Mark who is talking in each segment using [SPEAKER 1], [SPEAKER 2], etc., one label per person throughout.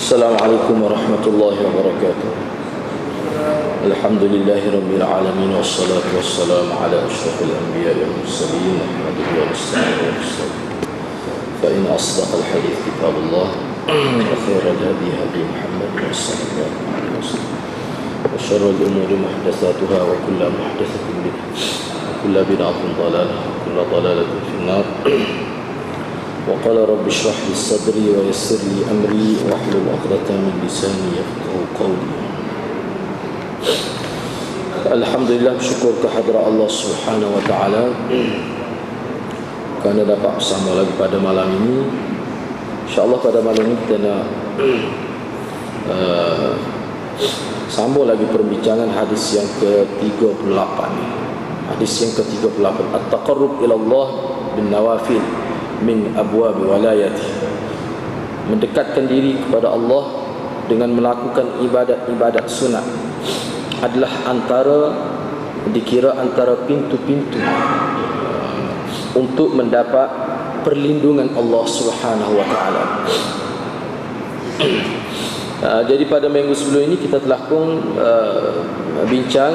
[SPEAKER 1] Assalamualaikum warahmatullahi wabarakatuh. Alhamdulillahi rabbil alamin wassalatu wassalamu ala asyrafil anbiya'i wal mursalin Muhammadin wa alihi wasallam. Fa in asdaqal hadits kitabullah wa khairal hadi hadi Muhammad sallallahu alaihi wasallam. Wa syarrul umuri muhdatsatuha wa kullu muhdatsatin bid'ah wa kullu bid'atin dhalalah wa kullu dhalalatin fin-nar. وقال رب اشرح لي صدري ويسر لي أمري واحلل عقدة من لساني يفقهوا قولي. Alhamdulillah, bersyukur kehadrat Allah Subhanahu wa taala kerana dapat bersama lagi pada malam ini. InsyaAllah pada malam ini kita nak sambung lagi perbincangan hadis yang ke-38. Hadis yang ke-38, At-taqarrub ila Allah bin nawafil min abwab walayati. Mendekatkan diri kepada Allah dengan melakukan ibadat-ibadat sunat adalah dikira antara pintu-pintu untuk mendapat perlindungan Allah Subhanahu wa taala. Jadi pada minggu sebelum ini kita telah pun bincang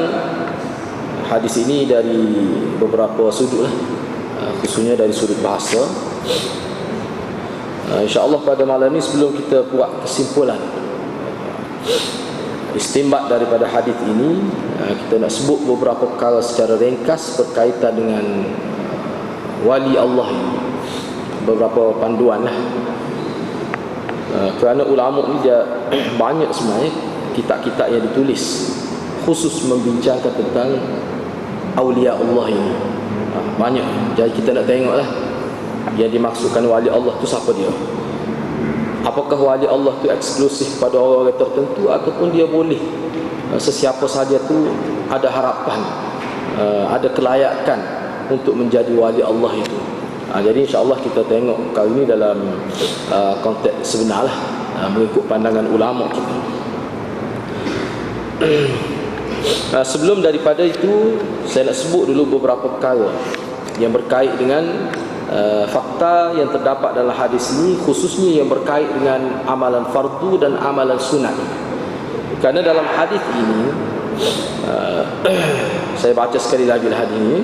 [SPEAKER 1] hadis ini dari beberapa sudut khususnya dari sudut bahasa. InsyaAllah pada malam ini sebelum kita buat kesimpulan istinbat daripada hadis ini, kita nak sebut beberapa perkara secara ringkas berkaitan dengan wali Allah ini. Beberapa panduan lah. Kerana ulama ni dia banyak sebenarnya kitab-kitab yang ditulis khusus membincangkan tentang awliya Allah ini. Banyak. Jadi kita nak tengoklah yang dimaksudkan wali Allah tu siapa dia. Apakah wali Allah tu eksklusif pada orang tertentu ataupun dia boleh sesiapa saja tu ada harapan, ada kelayakan untuk menjadi wali Allah itu. Jadi insya-Allah kita tengok kali ini dalam konteks sebenarlah, mengikut pandangan ulama kita. Sebelum daripada itu, saya nak sebut dulu beberapa perkara yang berkait dengan fakta yang terdapat dalam hadis ini, khususnya yang berkait dengan amalan fardu dan amalan sunat. Kerana dalam hadis ini, saya baca sekali lagi hadis ini.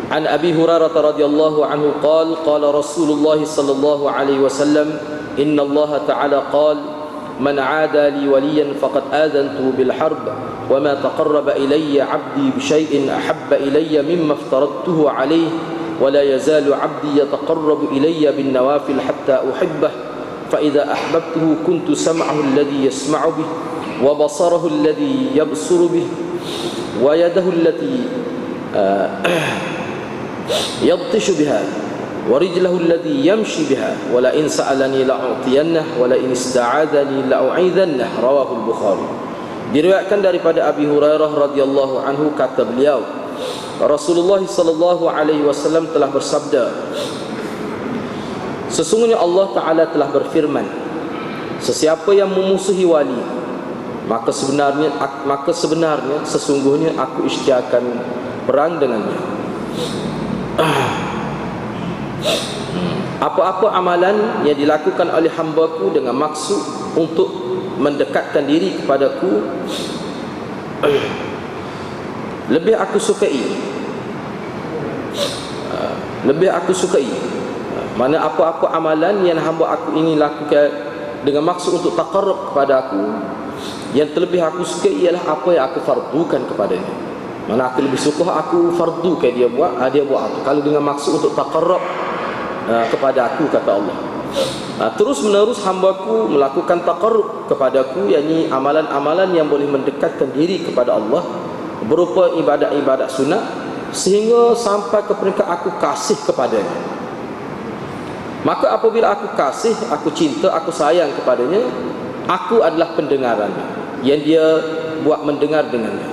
[SPEAKER 1] An Abi Hurairah radhiyallahu anhu qala Rasulullah sallallahu alaihi wasallam, inna Allah ta'ala qala من عادى لي وليا فقد آذنته بالحرب وما تقرب إلي عبدي بشيء أحب إلي مما افترضته عليه ولا يزال عبدي يتقرب إلي بالنوافل حتى أحبه فإذا أحببته كنت سمعه الذي يسمع به وبصره الذي يبصر به ويده التي يبطش بها ورجله الذي يمشي بها ولئن سألني لأعطينه ولئن استعاذني لأعيذنه رواه البخاري. Diriwayatkan daripada Abi Hurairah radhiyallahu anhu, kata beliau, Rasulullah sallallahu alaihi wasallam telah bersabda, sesungguhnya Allah Taala telah berfirman, sesiapa yang memusuhi wali, maka sebenarnya sesungguhnya aku isytiharkan perang dengannya. Apa-apa amalan yang dilakukan oleh hamba-Ku dengan maksud untuk mendekatkan diri kepadaku, lebih aku sukai. Mana apa-apa amalan yang hamba aku ingin lakukan dengan maksud untuk taqarrub kepada aku, yang terlebih aku sukai ialah apa yang aku fardukan kepadanya. Mana aku lebih suka aku fardukan dia buat itu kalau dengan maksud untuk taqarrub kepada aku, kata Allah. Terus menerus hamba-Ku melakukan taqarrub kepadaku, yakni amalan-amalan yang boleh mendekatkan diri kepada Allah berupa ibadat-ibadat sunat, sehingga sampai ke peringkat aku kasih kepadanya. Maka apabila aku kasih, aku cinta, aku sayang kepadanya, aku adalah pendengarannya yang dia buat mendengar dengannya,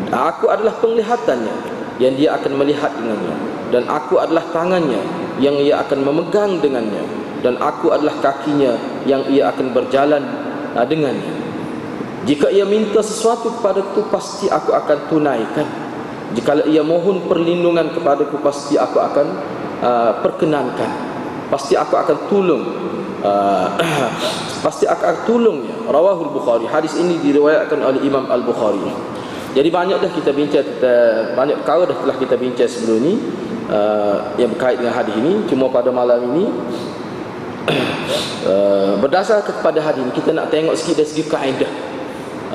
[SPEAKER 1] aku adalah penglihatannya yang dia akan melihat dengannya, dan aku adalah tangannya yang ia akan memegang dengannya, dan aku adalah kakinya yang ia akan berjalan dengannya. Jika ia minta sesuatu kepadaku, pasti aku akan tunaikan. Jika ia mohon perlindungan kepadaku, pasti aku akan perkenankan. pasti aku akan tolong pasti akan tolongnya. Rawahul Bukhari. Hadis ini diriwayatkan oleh Imam Al-Bukhari. Jadi banyak dah kita bincang, banyak perkara dah telah kita bincang sebelum ni yang berkait dengan hadis ini. Cuma pada malam ini berdasar kepada hadis ini kita nak tengok sikit dari segi kaedah.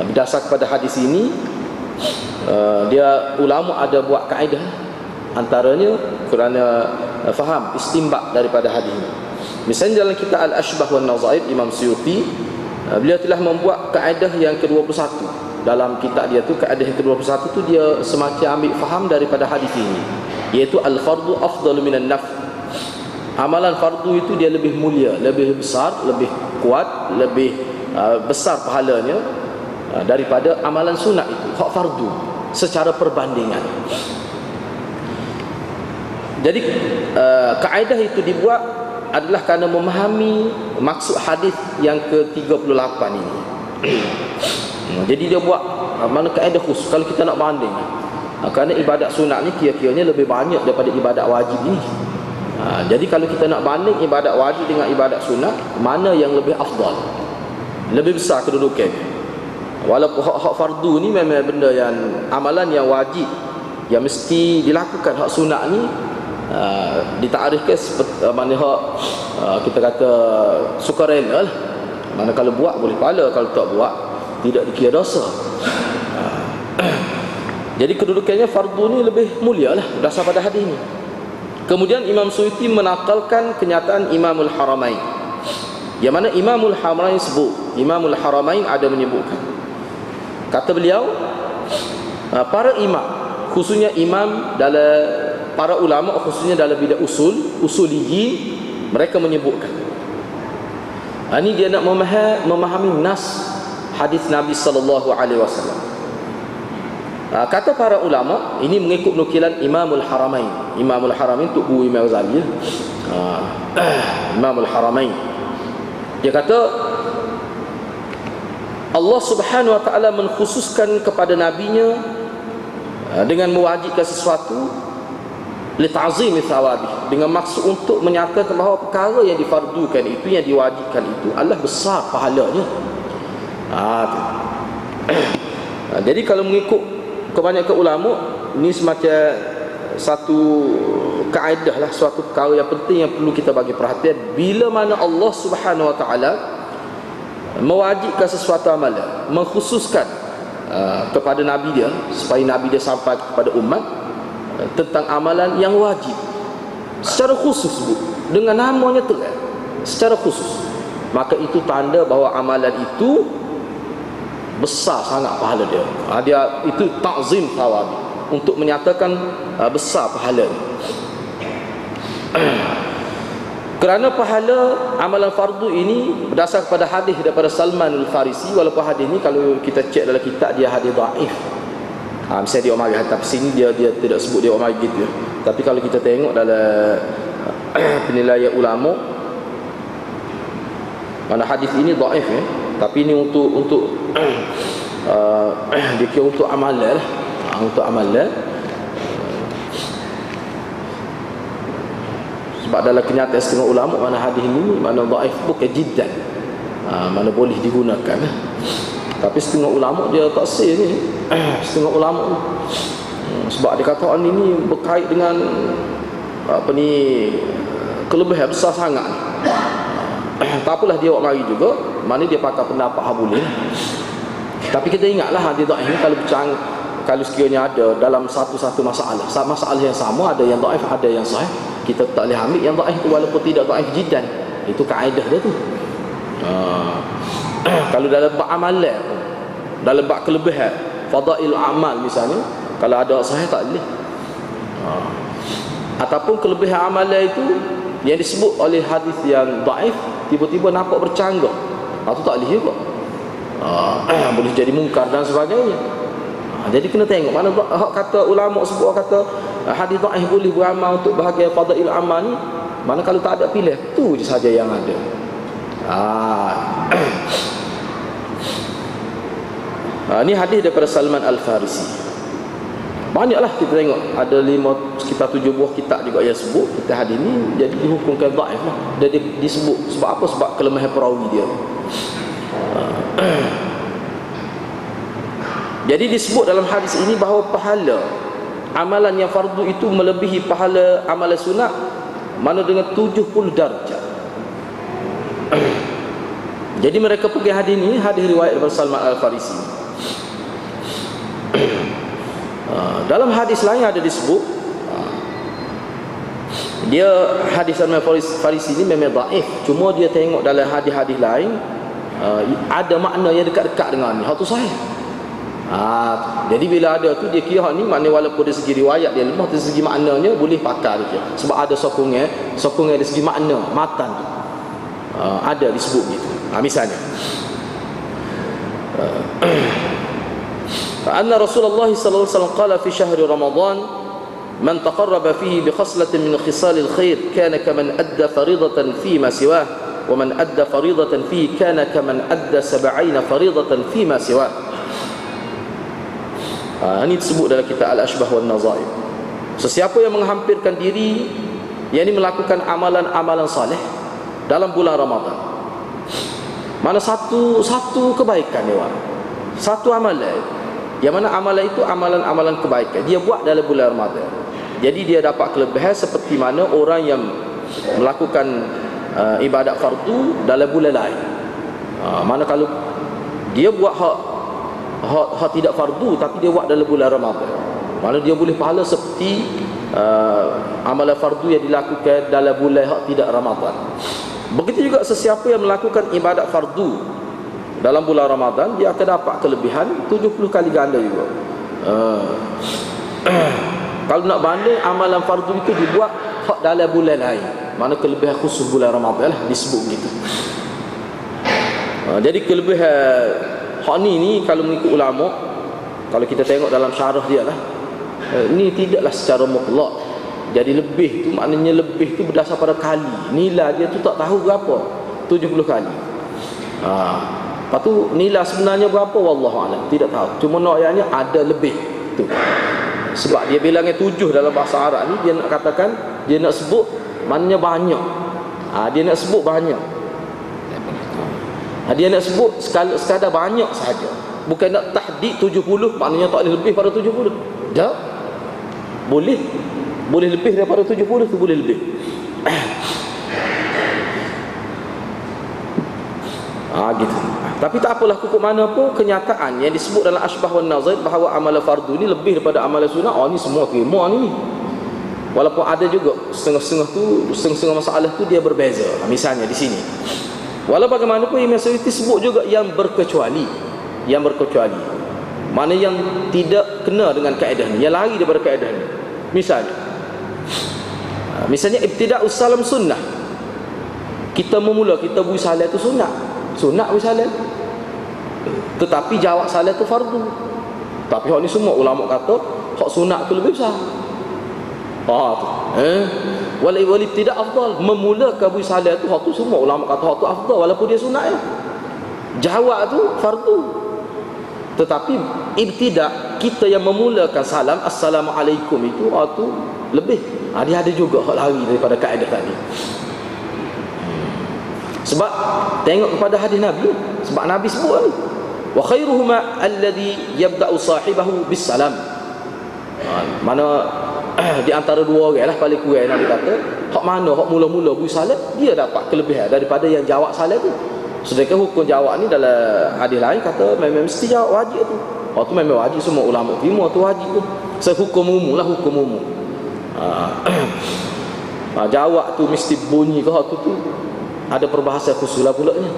[SPEAKER 1] Berdasar kepada hadis ini dia ulama ada buat kaedah, antaranya kerana faham istinbat daripada hadis ini. Misalnya dalam kitab Al-Ashbah wan Nazair Imam Suyuti, beliau telah membuat kaedah yang ke-21. Dalam kitab dia tu kaedah yang ke-21 tu dia semacam ambil faham daripada hadis ini, iaitu al-fardu afdalu minan nafl. Amalan fardu itu dia lebih mulia, lebih besar, lebih kuat, lebih besar pahalanya daripada amalan sunat itu, hak fardu, secara perbandingan. Jadi kaedah itu dibuat adalah kerana memahami maksud hadis yang ke-38 ini. Jadi dia buat mana kaedah khusus kalau kita nak banding. Kerana ibadat sunat ni kira-kiranya lebih banyak daripada ibadat wajib ni. Jadi kalau kita nak banding ibadat wajib dengan ibadat sunat, mana yang lebih afdal, lebih besar kedudukan. Walaupun hak fardu ni memang benda yang amalan yang wajib, yang mesti dilakukan. Hak sunat ni ditarikkan seperti mana hak kita kata sukarela lah. Mana kalau buat boleh pahala, kalau tak buat tidak dikira dosa. Jadi kedudukannya fardu ni lebih mulia lah berdasar pada hadis ni. Kemudian Imam Suyuti menakalkan kenyataan Imamul Haramain, yang mana Imamul Haramain sebut, Imamul Haramain ada menyebutkan, kata beliau, para imam, khususnya imam dalam para ulama, khususnya dalam bidang usuliyin, mereka menyebutkan, ini dia nak memahami nas hadis Nabi sallallahu alaihi wasallam. Kata para ulama, ini mengikut nukilan Imamul Haramain. Imamul Haramain tu Abu Imam Ghazali. Imamul Haramain, dia kata Allah Subhanahu wa taala mengkhususkan kepada nabinya dengan mewajibkan sesuatu li ta'zimi thawabi, dengan maksud untuk menyatakan bahawa perkara yang difardukan itu, yang diwajibkan itu adalah besar pahalanya. Jadi kalau mengikut kebanyakan ulama, ini semacam satu kaedah lah, suatu perkara yang penting yang perlu kita bagi perhatian. Bila mana Allah Subhanahu wa taala mewajibkan sesuatu amalan, mengkhususkan kepada nabi dia, supaya nabi dia sampai kepada umat tentang amalan yang wajib secara khusus, dengan namanya terang secara khusus, maka itu tanda bahawa amalan itu besar sangat pahala dia. Dia itu ta'zim thawabi, untuk menyatakan besar pahala. Kerana pahala amalan fardu ini berdasar kepada hadis daripada Salman Al-Farisi. Walaupun hadis ni kalau kita cek dalam kitab dia hadis dhaif. Misalnya dia Umar tapi sini dia tidak sebut dia Umar gitu. Tapi kalau kita tengok dalam penilaian ulama, mana hadis ini dhaif ya. Tapi ini untuk dia kira untuk amalan lah. Untuk amalan. Sebab dalam kenyataan setengah ulama, mana hadis ini mana dhaif bukan jiddan, mana boleh digunakan. Tapi setengah ulama dia tak say ni. Setengah ulama sebab dia kata ini berkait dengan apa ni, kelebihan besar sangat. Tak apalah dia buat mari juga, mana dia pakai pendapat habulin. Tapi kita ingatlah hadis dhaif ni kalau sekiranya ada dalam satu-satu masalah yang sama, ada yang dhaif, ada yang sahih, kita tak boleh ambil yang dhaif tu walaupun tidak dhaif jiddan. Itu kaedah dia tu. Kalau dalam bab amalan, dalam bab kelebihan fadail amal misalnya, kalau ada sahih tak boleh. Ataupun kelebihan amalan itu yang disebut oleh hadis yang dhaif tiba-tiba nampak bercanggah, itu tak boleh juga. Boleh jadi mungkar dan sebagainya. Jadi kena tengok mana hak kata ulama sebut kata hadis dhaif boleh beramal untuk bahagian fadail amal ni, mana kalau tak ada pilih tu je saja yang ada. Ini hadis daripada Salman Al-Farisi. Banyaklah kita tengok, ada sekitar 7 buah kitab juga yang sebut kita hadis ni jadi dihukumkan dhaif lah. Dia disebut sebab apa? Sebab kelemahan perawi dia. Jadi disebut dalam hadis ini bahawa pahala amalan yang fardu itu melebihi pahala amalan sunat, mana dengan 70 darjat. Jadi mereka pergi hadis ini, hadis riwayat daripada Salman Al-Farisi. Dalam hadis lain ada disebut, dia hadis Salman Al-Farisi ini memang dhaif, cuma dia tengok dalam hadis-hadis lain ada makna yang dekat-dekat dengan ni, hal tu sahih. Jadi bila ada tu dia kira ni maknanya walaupun dari segi riwayat dia lemah, dari segi maknanya boleh pakai dia, sebab ada sokongan dari segi makna matan tu ada disebut gitu. Misalnya anna Rasulullah sallallahu alaihi wasallam qala fi syahr Ramadan man taqarraba fihi bi khaslatin min khisalil khair kana kaman adda faridatan fi ma siwah wa man adda faridatan fihi kana kaman adda 70 faridatan fi ma siwah. Ini disebut dalam kitab Al-Ashbah wal Nazair. Sesiapa yang menghampirkan diri, yakni melakukan amalan-amalan saleh dalam bulan Ramadan, mana satu kebaikan dia, satu amalan, yang mana amalan itu amalan-amalan kebaikan dia buat dalam bulan Ramadan, jadi dia dapat kelebihan seperti mana orang yang melakukan ibadat fardu dalam bulan lain. Mana kalau dia buat hak tidak fardu tapi dia buat dalam bulan Ramadan, mana dia boleh pahala seperti amalan fardu yang dilakukan dalam bulan hak tidak Ramadan. Begitu juga sesiapa yang melakukan ibadat fardu dalam bulan Ramadan, dia akan dapat kelebihan 70 kali ganda juga. Kalau nak banding amalan fardu itu dibuat hak dalam bulan lain, mana kelebihan khusus bulan Ramadan lah disebut begitu. Jadi kelebihan hak ni kalau mengikut ulama, kalau kita tengok dalam syarah dia lah, ni tidaklah secara mutlak. Jadi lebih tu maknanya lebih tu berdasar pada kali. Nilai dia tu tak tahu berapa, 70 kali. Lepas tu nilai sebenarnya berapa wallahu alam, tidak tahu. Cuma ayatnya ada lebih tu. Sebab dia bilangnya 7 dalam bahasa Arab ni, dia nak katakan, dia nak sebut maknanya banyak. Dia nak sebut banyak. Dia nak sebut sekadar banyak sahaja, bukan nak tahdid 70 maknanya tak boleh lebih pada 70. Tak, boleh lebih daripada 70 tu, boleh lebih. Gitu. Tapi tak apalah, hukum mana pun kenyataan yang disebut dalam Ashbah wan Nazair bahawa amalan fardu ni lebih daripada amalan sunat, ni semua terima ni. Walaupun ada juga setengah-setengah masalah tu dia berbeza. Misalnya di sini, walau bagaimanapun Imam Suyuti sebut juga yang berkecuali. Mana yang tidak kena dengan kaedah ni, yang lari daripada kaedah ni. Misalnya ibtida'us salam sunnah. Kita bui salat tu sunat bui salat, tetapi jawab salat tu fardu. Tapi hak ni semua ulama kata hak sunat tu lebih besar. Wal ibtida' afdal, memulakan bui salat tu, hak tu semua ulama kata hak tu afdal walaupun dia sunat ya. Jawab tu fardu. Tetapi ibtida' kita yang memulakan salam assalamualaikum itu, hak tu lebih. Dia ada juga hak lari daripada kaedah tadi. Sebab tengok kepada hadis Nabi, sebab Nabi sebut ni, wa khairuhuma alladhi yabda'u sahibahu bis salam. Mana di antara dua orang lah paling kurang Nabi kata, hak mana hak mula-mula bui salat, dia dapat kelebihan daripada yang jawab salat tu. Sedangkan hukum jawab ni dalam hadis lain kata memang mesti jawab wajib tu. Hak tu memang wajib, semua ulama terima tu wajib tu. Sehukum umum lah, hukum umum. Jawab tu mesti bunyi ke hak tu ada perbahasan khusus lah pulaknya.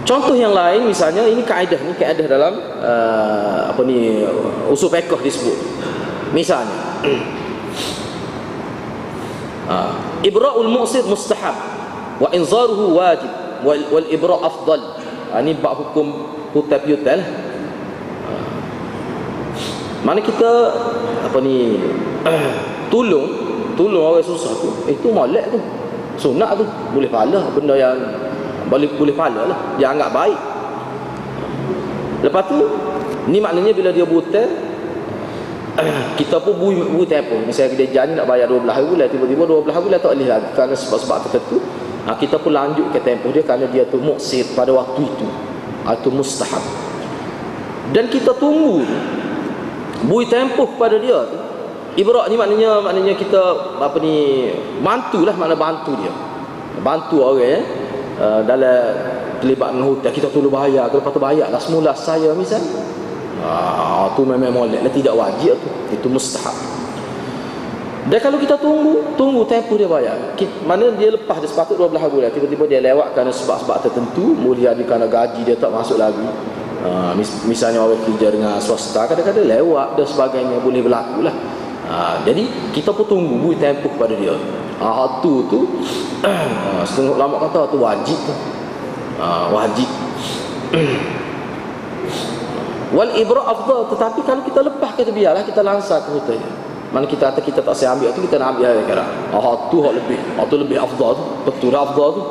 [SPEAKER 1] Contoh yang lain, misalnya ini kaedah dalam usul fiqh disebut. Misalnya ibra'ul mu'sir mustahab wa inzaruhu wajib wal ibra' afdal. Ini bab hukum hutab-yutal. Mana kita tolong orang susah tu, itu molek tu, sunat tu, boleh pahala, benda yang boleh pahala lah, dia anggap baik. Lepas tu ni maknanya bila dia buta, kita pun bui tempoh. Misalnya dia janji nak bayar 12 bulan, tiba-tiba 12 bulan tak boleh lagi kerana sebab-sebab tertentu. Kita pun lanjut ke tempoh dia kerana dia tu muksir pada waktu itu. Itu mustahab. Dan kita tunggu bui tempoh pada dia tu. Ibrak ni maknanya kita bantulah, makna bantu dia. Bantu orang dalam terlibat dengan hutang, kita tolong bayar, lepas tu bayarlah semula saya misal. Tu memang molek lah, tidak wajib tu. Itu mustahab. Dan kalau kita tunggu tempoh dia bayar, mana dia lepas dia sepatut 12 bulan, tiba-tiba dia lewat kerana sebab-sebab tertentu, mula dia kerana gaji dia tak masuk lagi. Misalnya orang kerja dengan swasta, kadang-kadang lewat dan sebagainya, boleh berlaku lah. Jadi kita pun tunggu bui tempoh pada dia. Tu setengah ulama kata tu wajib tu. Wajib. Wal ibra afdal, tetapi kalau kita lepas kita biarlah, kita langsar ke hutang. Mana kita kata kita tak saya ambil tu, kita nak ambil sekarang. Tu lebih. Tu lebih afdal tu. Betul afdal tu.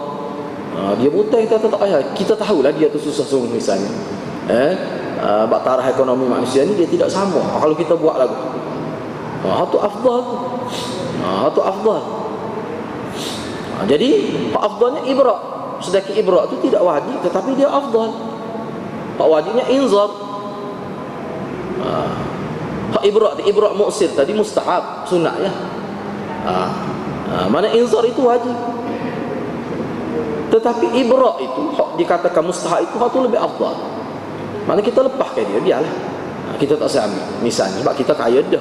[SPEAKER 1] Dia hutang kita tak payah. Kita tahulah dia tu susah sungguh misalnya. Taraf ekonomi manusia ni dia tidak sama. Kalau kita buat lagu. Tu afdal tu. Tu afdal. Jadi afdalnya ibra. Sedangkan ibra tu tidak wajib, tetapi dia afdal. Hak wajibnya inzar. Hak ibra muksir tadi mustahab, sunat ya. Mana inzar itu wajib. Tetapi ibra itu hak dikatakan mustahab itu hak tu lebih afdal. Mana kita lepaskan dia, biarlah. Kita tak usah ambil misalnya sebab kita kaya dah.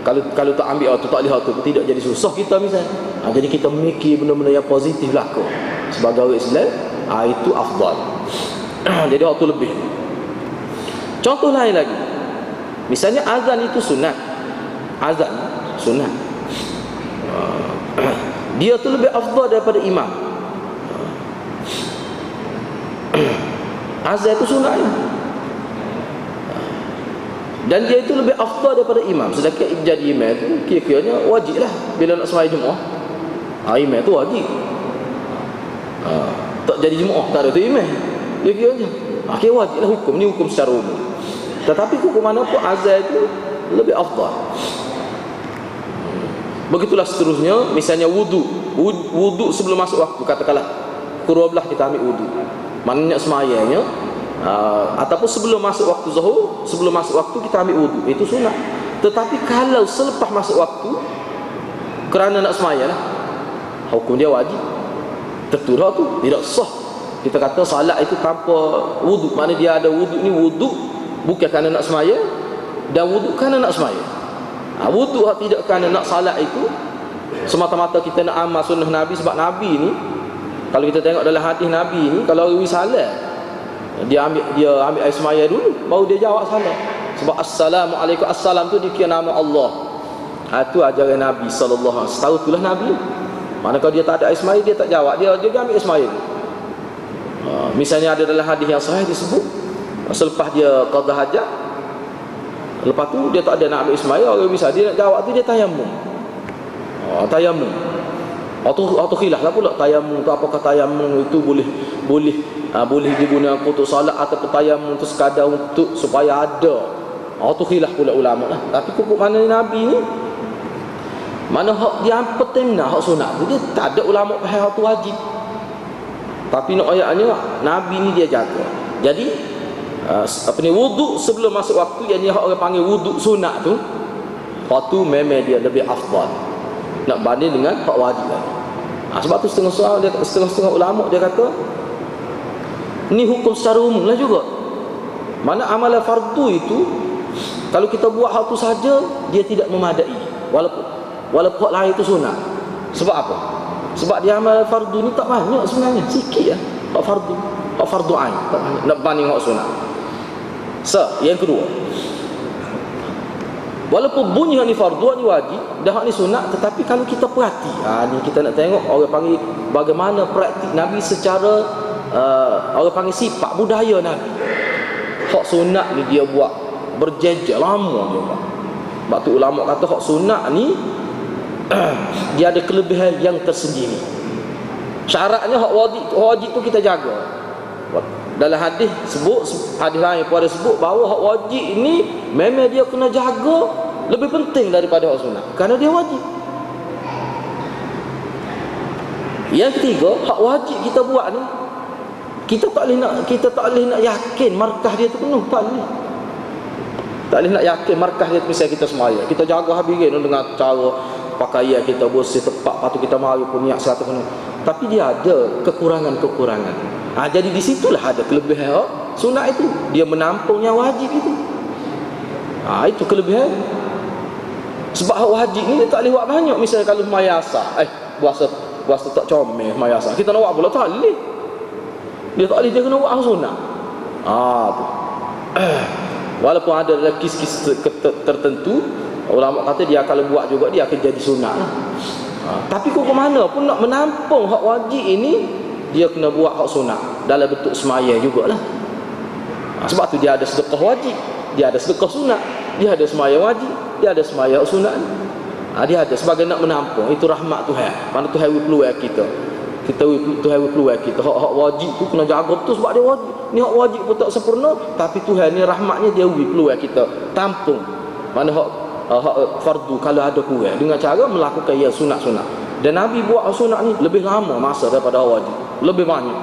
[SPEAKER 1] Kalau tak ambil tu tak lihat tu tidak jadi susah kita misalnya. Jadi kita memikir benda-benda yang positif lah kau. Sebagai orang Islam, itu afdal. Jadi waktu lebih. Contoh lain lagi. Misalnya azan itu sunat. Azan sunat. Dia tu lebih afdal daripada imam. Azan itu sunat. Dan dia itu lebih afdal daripada imam. Sedangkan jadi imam itu kira-kiranya wajib lah bila nak sembahyang Jumaat. Imam itu wajib. Tak jadi Jumaat tak ada tu imam. Dia kiranya wajib lah hukum. Ni hukum secara umum. Tetapi hukum mana pun azan itu lebih afdal. Begitulah seterusnya. Misalnya wudu sebelum masuk waktu, katakanlah pukul 12 kita ambil wudu. Maknanya semayanya ataupun sebelum masuk waktu zuhur, sebelum masuk waktu kita ambil wudu, itu sunat. Tetapi kalau selepas masuk waktu kerana nak semaya lah, hukum dia wajib. Terturah tu tidak sah. Kita kata salat itu tanpa wudu, maknanya dia ada wudu ni, wudu bukan kerana nak semaya, dan wudu kerana nak semaya. Wudu tidak kerana nak salat itu semata-mata kita nak amal sunnah Nabi. Sebab Nabi ni, kalau kita tengok dalam hadis Nabi ni, kalau orang salat, dia ambil air semaya dulu, baru dia jawab salat. Sebab assalamualaikum, assalam tu dikira nama Allah. Itu ajaran Nabi sallallahu alaihi wasallam. Tahu itulah Nabi. Mana kalau dia tak ada air semaya, dia tak jawab, dia ambil air semaya. Misalnya ada dalam hadis yang sahih disebut, selepas dia qada hajat, lepas tu dia tak ada nak ambil semaya, orang bisa dia nak jawab tu dia tayamum. Tayamum. Atau khilaf lah pula tayamum tu, apakah tayamum itu boleh digunakan untuk solat atau tayamum tu sekadar untuk supaya ada. Tu khilaf pula ulama lah. Tapi hukum mana Nabi ni, mana hak dia pentingna hak sunat tu, dia tak ada ulama faham hak tu wajib. Tapi nak ayatnya Nabi ni dia jaga. Jadi wudu sebelum masuk waktu, yang hak orang panggil wudu sunat tu, hak tu memang dia lebih afdal nak banding dengan hak wajib lah. Sebab tu setengah ulama dia kata ni hukum secara umum lah juga. Mana amalan fardu itu kalau kita buat hal tu saja, dia tidak memadai, walaupun hak lain itu sunat. Sebab apa? Sebab dia amal fardu ni tak banyak sebenarnya, sikit lah hak fardu ain, tak banyak nak banding hak sunat. Yang kedua, walaupun bunyi hak ni fardu, hak ni wajib, dan hak ni sunat, tetapi kalau kita perhati, ni kita nak tengok orang panggil bagaimana praktik Nabi secara orang panggil sifat budaya Nabi. Hak sunat ni dia buat berjejer lama dia buat. Sebab tu ulama kata hak sunat ni dia ada kelebihan yang tersendiri. Syaratnya hak wajib tu kita jaga. Dalam hadis sebut, hadis lain pada sebut bahawa hak wajib ini memang dia kena jaga lebih penting daripada hak sunat, kerana dia wajib. Yang ketiga, hak wajib kita buat ni, kita tak boleh nak yakin markah dia tu penuh, tak boleh. Tak boleh nak yakin markah dia tu. Misalnya kita semaya, kita jaga habis dengan cara pakaian kita bersih tepat, patut kita mari pun niat 100 penuh. Tapi dia ada kekurangan-kekurangan. Jadi di situlah ada kelebihan sunat itu. Dia menampung yang wajib itu. Itu kelebihan. Sebab hak wajib ni dia tak boleh buat banyak. Misalnya kalau mayasa, puasa tak comel mayasa, kita nak buat pula tak boleh. Dia tak boleh, dia kena buat sunat. Tu. Walaupun ada dalam kis-kis tertentu, ulama kata dia kalau buat juga dia akan jadi sunat. Tapi kok mana pun nak menampung hak wajib ini, dia kena buat hak sunat dalam bentuk semaya jugalah. Sebab tu dia ada sedekah wajib, dia ada sedekah sunat, dia ada semaya wajib, dia ada semaya sunat. Dia ada sebagai nak menampung. Itu rahmat Tuhan. Mana Tuhan peluang kita. Tuhan peluang kita. Hak wajib tu kena jaga betul sebab dia wajib. Ni hak wajib pun tak sempurna, tapi Tuhan ni rahmatnya dia peluang kita tampung. Mana hak fardu kalau ada kurang dengan cara melakukan sunat-sunat. Dan Nabi buat sunat ni lebih lama masa daripada wajib, lebih banyak.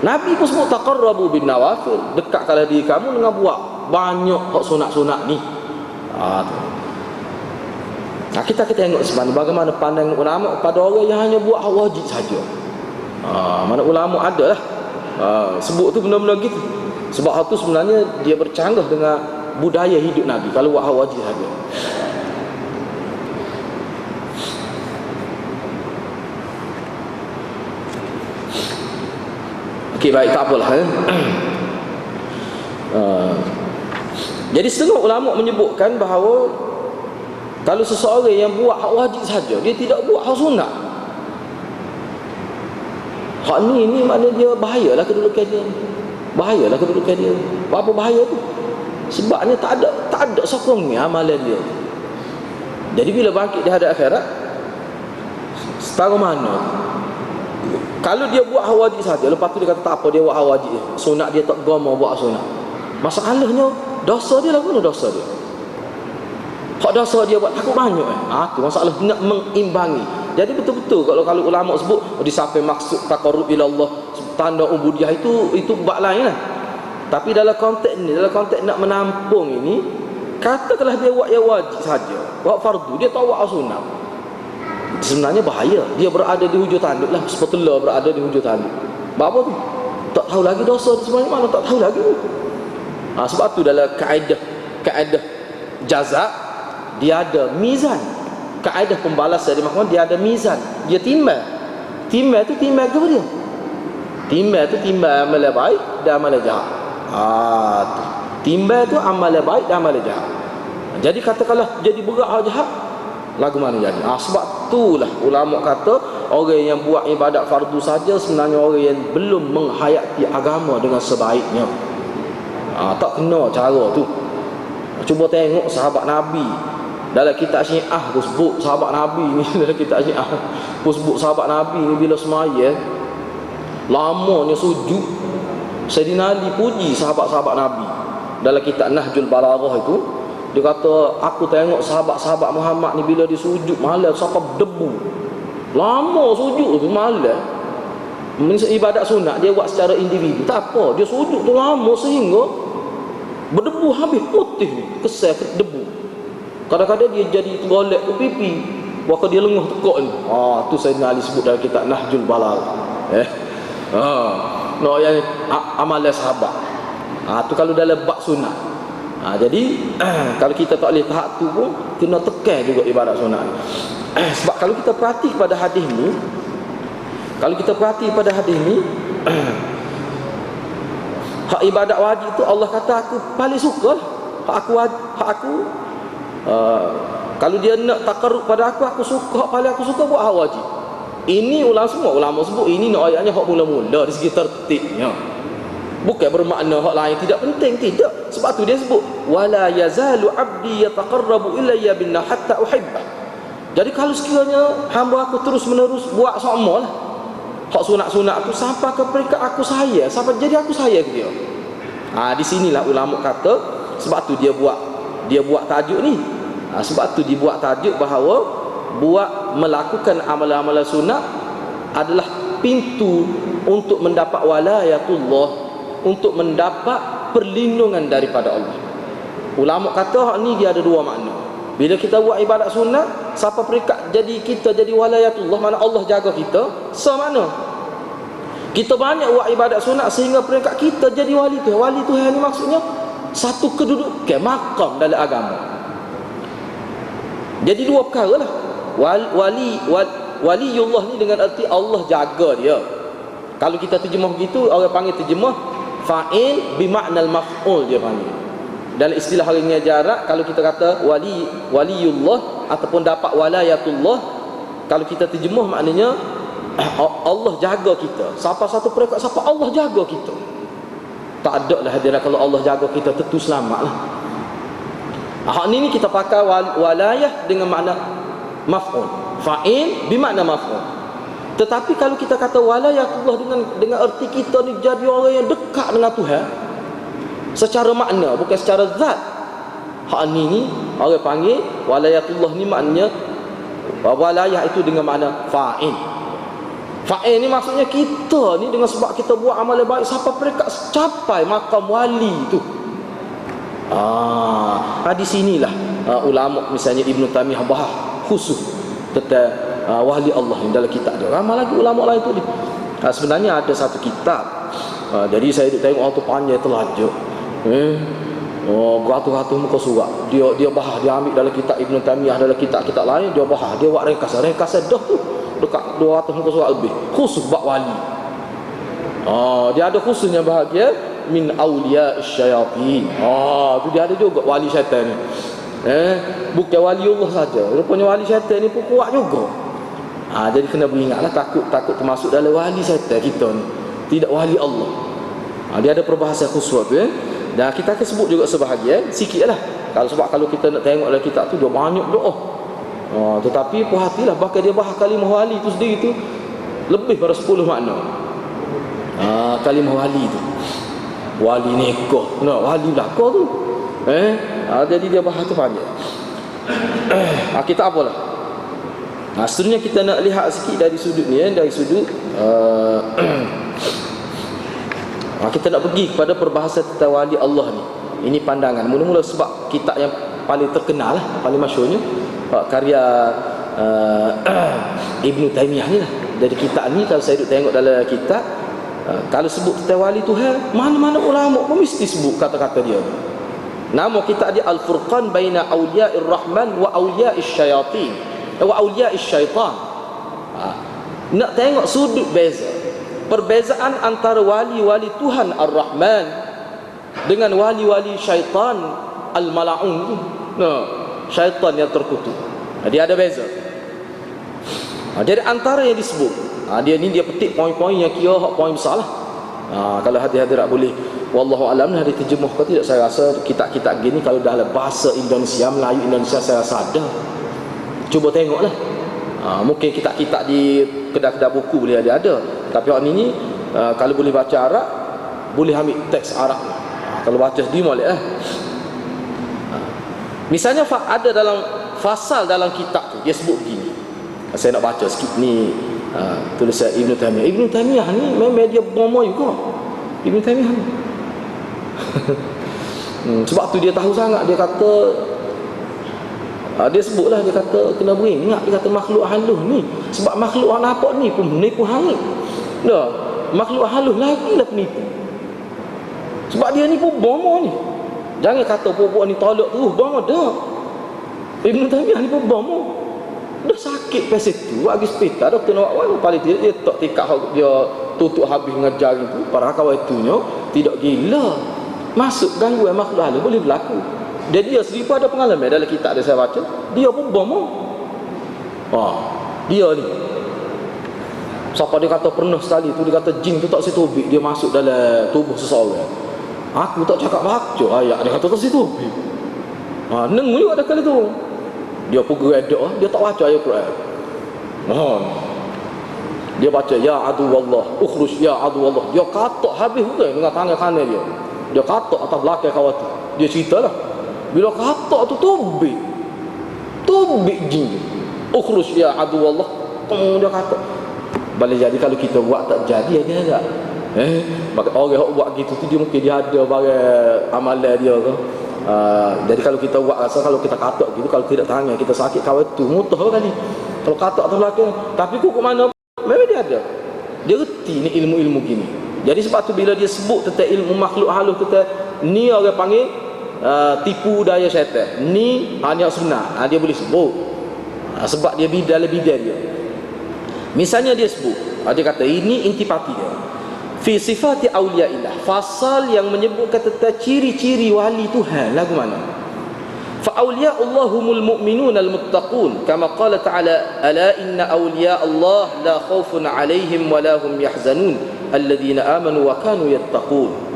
[SPEAKER 1] Nabi pun sebut taqarrabu bin nawafil, dekatkanlah diri kamu dengan buat banyak hak sunat-sunat ni. Kita tengok sebenarnya bagaimana pandangan ulama pada orang yang hanya buat hak wajib saja. Mana ulama ada lah sebut tu benda-benda gitu. Sebab hal tu sebenarnya dia bercanggah dengan budaya hidup Nabi kalau buat hak wajib saja. Okey, baik, tak apalah. Jadi setengah ulama menyebutkan bahawa kalau seseorang yang buat hak wajib saja, dia tidak buat hak sunat, hak ni maknanya dia bahayalah kedudukan dia. Bahayalah kedudukan dia. Apa bahaya tu? Sebabnya tak ada sokongnya amalan dia. Jadi bila bangkit di hadap akhirat, setara mana? Kalau dia buat hak wajib saja, lepas tu dia kata tak apa, dia buat hak wajib, sunat dia tak gomo buat sunat. Masalahnya dosa dia lah, mana dosa dia? Hak dosa dia buat takut banyak. Tu masalah nak mengimbangi. Jadi betul-betul kalau ulama sebut disampai maksud taqarrub ila Allah, tanda ubudiyah itu bab lain lah. Tapi dalam konteks ni, dalam konteks nak menampung ini, katakanlah dia buat yang wajib saja, buat fardu, dia tak buat sunat, sebenarnya bahaya. Dia berada di hujung tanduk lah, sebetulnya berada di hujung tanduk. Apa tu? Tak tahu lagi dosa dia sebenarnya mana, tak tahu lagi. Sebab tu dalam kaedah jaza dia ada mizan. Kaedah pembalasan di mahkamah dia ada mizan. Dia timbang. Timbang tu timbang ke dia? Timbang tu timbang amal baik dan amal jahat. Timbang tu amal baik dan amal jahat. Jadi katakanlah jadi berat hal jahat, lagu mana jadi? Sebab itulah ulama kata orang yang buat ibadat fardu saja sebenarnya orang yang belum menghayati agama dengan sebaiknya. Tak kena cara tu. Cuba tengok sahabat Nabi. Dalam kitab Syiah pun sebut sahabat Nabi ni, dalam kitab Syiah pun sebut sahabat Nabi ni bila semaya lamanya sujud. Sayyidina Ali puji sahabat-sahabat Nabi. Dalam kitab Nahjul Balaghah itu dia kata, aku tengok sahabat-sahabat Muhammad ni bila dia sujud malam sampai debu. Lama sujud tu malam. Ibadat sunat dia buat secara individu, tak apa, dia sujud tu lama sehingga berdebu habis putih ni, kesal debu. Kadang-kadang dia jadi golek ke pipi, waktu dia lengah tekuk ni. Tu Sayyidina Ali sebut dalam kitab Nahjul Balaghah. Yang amalan sahabat. Tu kalau dalam bab sunat. Jadi kalau kita tak boleh tahap tu pun kena tekan juga ibadat sunat. Sebab kalau kita perhati pada hadis ni, hak ibadat wajib tu Allah kata aku paling suka lah. Hak aku kalau dia nak taqarrub pada aku suka, hak paling aku suka buat hak wajib. Ini semua ulama sebut ini nak ayatnya hak mula-mula dari segi tertibnya. Bukan bermakna hak lain tidak penting, tidak. Sebab tu dia sebut wala yazalu abdi yataqarrabu ilayya bin hatta uhibbah. Jadi kalau sekiranya hamba aku terus-menerus buat samalah, hak sunat-sunat tu sampai ke peringkat aku saya, sampai jadi aku saya ke dia. Di sinilah ulama kata, sebab tu dia buat tajuk ni. Sebab tu dibuat tajuk bahawa melakukan amalan-amalan sunat adalah pintu untuk mendapat walayatullah, untuk mendapat perlindungan daripada Allah. Ulama kata hak ni dia ada dua makna. Bila kita buat ibadat sunat, siapa peringkat jadi kita jadi walayatullah, mana Allah jaga kita, semana kita banyak buat ibadat sunat sehingga peringkat kita jadi wali Tuhan. Wali Tuhan ni maksudnya satu kedudukan makam dalam agama. Jadi dua perkara lah. Waliullah ni dengan erti Allah jaga dia. Kalau kita terjemah begitu, orang panggil terjemah fa'il bimaknal maf'ul, dia panggil. Dalam istilah hari ni jarak, kalau kita kata waliullah ataupun dapat walayatullah, kalau kita terjemah maknanya Allah jaga kita. Siapa satu peringkat, siapa Allah jaga kita, tak ada lah hadirat. Kalau Allah jaga kita, tentu selamat lah. Hak ni kita pakai walayah dengan makna maf'ul, fa'il bimakna maf'ul. Tetapi kalau kita kata walayatullah dengan erti kita ni jadi orang yang dekat dengan Tuhan secara makna, bukan secara zat. Hak ni orang panggil walayatullah ni maknanya walayah itu dengan makna fa'il. Fa'il ni maksudnya kita ni dengan sebab kita buat amalan baik sampai peringkat capai makam wali tu. Di sinilah ulama misalnya Ibn Taymiyah bahas khusus tentang wali Allah dalam kitab dia. Ramai lagi ulama lain tu ni. Sebenarnya ada satu kitab. Jadi saya duk tengok orang tu panjang terlajuk. Beratus-ratus muka surat. Dia bahas, dia ambil dalam kitab Ibn Taymiyah, dalam kitab-kitab lain dia bahas, dia buat ringkasan dah tu dekat 200 muka surat lebih khusus bab wali. Dia ada khususnya bahagia min awliya syayatin. Tu dia ada juga wali syaitan ni. Bukan waliullah saja, rupanya wali syaitan ni pun kuat juga. Jadi kena beringatlah, takut termasuk dalam wali syaitan kita ni, tidak wali Allah. Dia ada perbahasan khusus tu dan kita akan sebut juga sebahagian sikitlah. Kalau kita nak tengok dalam kitab tu dia banyak doa. Tetapi puas hatilah, bahkan dia bahas kalimah wali tu sendiri tu lebih pada 10 makna. Kalimah wali tu, wali nikah, wali belakang tu. Jadi dia bahas tu panjang. Kita apalah. Seterusnya kita nak lihat sikit dari sudut ni, dari sudut kita nak pergi kepada perbahasan tentang wali Allah ni. Ini pandangan mula-mula sebab kitab yang paling terkenal lah, paling masyhurnya karya Ibn Taymiyah ni lah. Dari kitab ni kalau saya duk tengok dalam kitab, kalau sebut tentang wali Tuhan, mana-mana ulama pun mesti sebut kata-kata dia. Nama kitab dia Al-Furqan baina awliya'ir rahman wa awliya'ish syayatin wa awliya'ish syaitan. Nak tengok sudut beza, perbezaan antara wali-wali Tuhan Ar-Rahman dengan wali-wali syaitan Al-Mala'un. Syaitan yang terkutuk. Dia ada beza. Jadi antara yang disebut, dia petik poin-poin yang kira hak poin besar lah. Kalau hadirat boleh, wallahu alam lah diterjemah ke tidak, saya rasa kitab-kitab gini kalau dalam bahasa Indonesia, Melayu Indonesia, saya rasa ada. Cuba tengoklah. Mungkin kitab-kitab di kedai-kedai buku boleh ada. Tapi orang ini kalau boleh baca Arab, boleh ambil teks Arab. Kalau baca sendiri boleh lah. Misalnya ada dalam fasal dalam kitab tu, dia sebut begini. Saya nak baca sikit ni, tulisan Ibn Taymiyah. Ibn Taymiyah ni memang dia bomoh juga. Ibn Taymiyah ni sebab tu dia tahu sangat. Dia kata, dia sebutlah, dia kata kena beringat. Dia kata makhluk halus ni, sebab makhluk yang nampak ni pun menipu hangit. Makhluk halus lagi lah penipu. Sebab dia ni pun bomoh ni. Jangan kata perempuan ni tolak terus bomoh dah. Ibn Taymiyah ni pun bomoh. Dah sakit pasal tu, bagi hospital doktor nak buat paling tidak dia tak tikak dia tutup habis mengajar itu. Para kawan itunya tidak gila. Masuk gangguan makhluk halus boleh berlaku. Dan dia sendiri pun ada pengalaman dalam kitab dia saya baca. Dia pun bomoh. Dia ni, siapa dia kata pernah sekali tu, dia kata jin tu tak setubik dia masuk dalam tubuh seseorang. Aku tak cakap baca ayat, dia kata tak setubik. Nengu juga ada kali tu. Dia pun gerak, dia tak baca ayat Quran. Dia baca ya adu wallah, ukhruj ya adu wallah. Dia katak habis bukan dengan tangan kanan dia. Dia katak atas belakang kawan tu. Dia ceritalah. Bila katak tu tubik jin. Ukhruj ya adu wallah. Dia katak. Boleh jadi kalau kita buat tak jadi ada tak? Maka orang yang buat gitu tu dia mungkin dia ada barang amalan dia ke. Jadi kalau kita buat rasa kalau kita katak gitu, kalau tidak tangan kita sakit kawan tu mutah kali. Kalau katak atas belakang, tapi kok mana memang dia ada. Dia reti ni ilmu-ilmu gini. Jadi sebab tu bila dia sebut tentang ilmu makhluk halus tentang ni orang panggil tipu daya syaitan. Ni hanya sunnah. Dia boleh sebut. Sebab dia dalam bidang dia. Misalnya dia sebut, dia kata ini intipati dia. Fi sifati awliyaillah, fasal yang menyebutkan tentang ciri-ciri wali Tuhan. Lagu mana? Fa awliya'ullahumul mu'minunal muttaqun, kama qala ta'ala ala inna awliya'allah la khaufun 'alaihim wa la hum yahzanun alladhina amanu wa kanu yattaqun.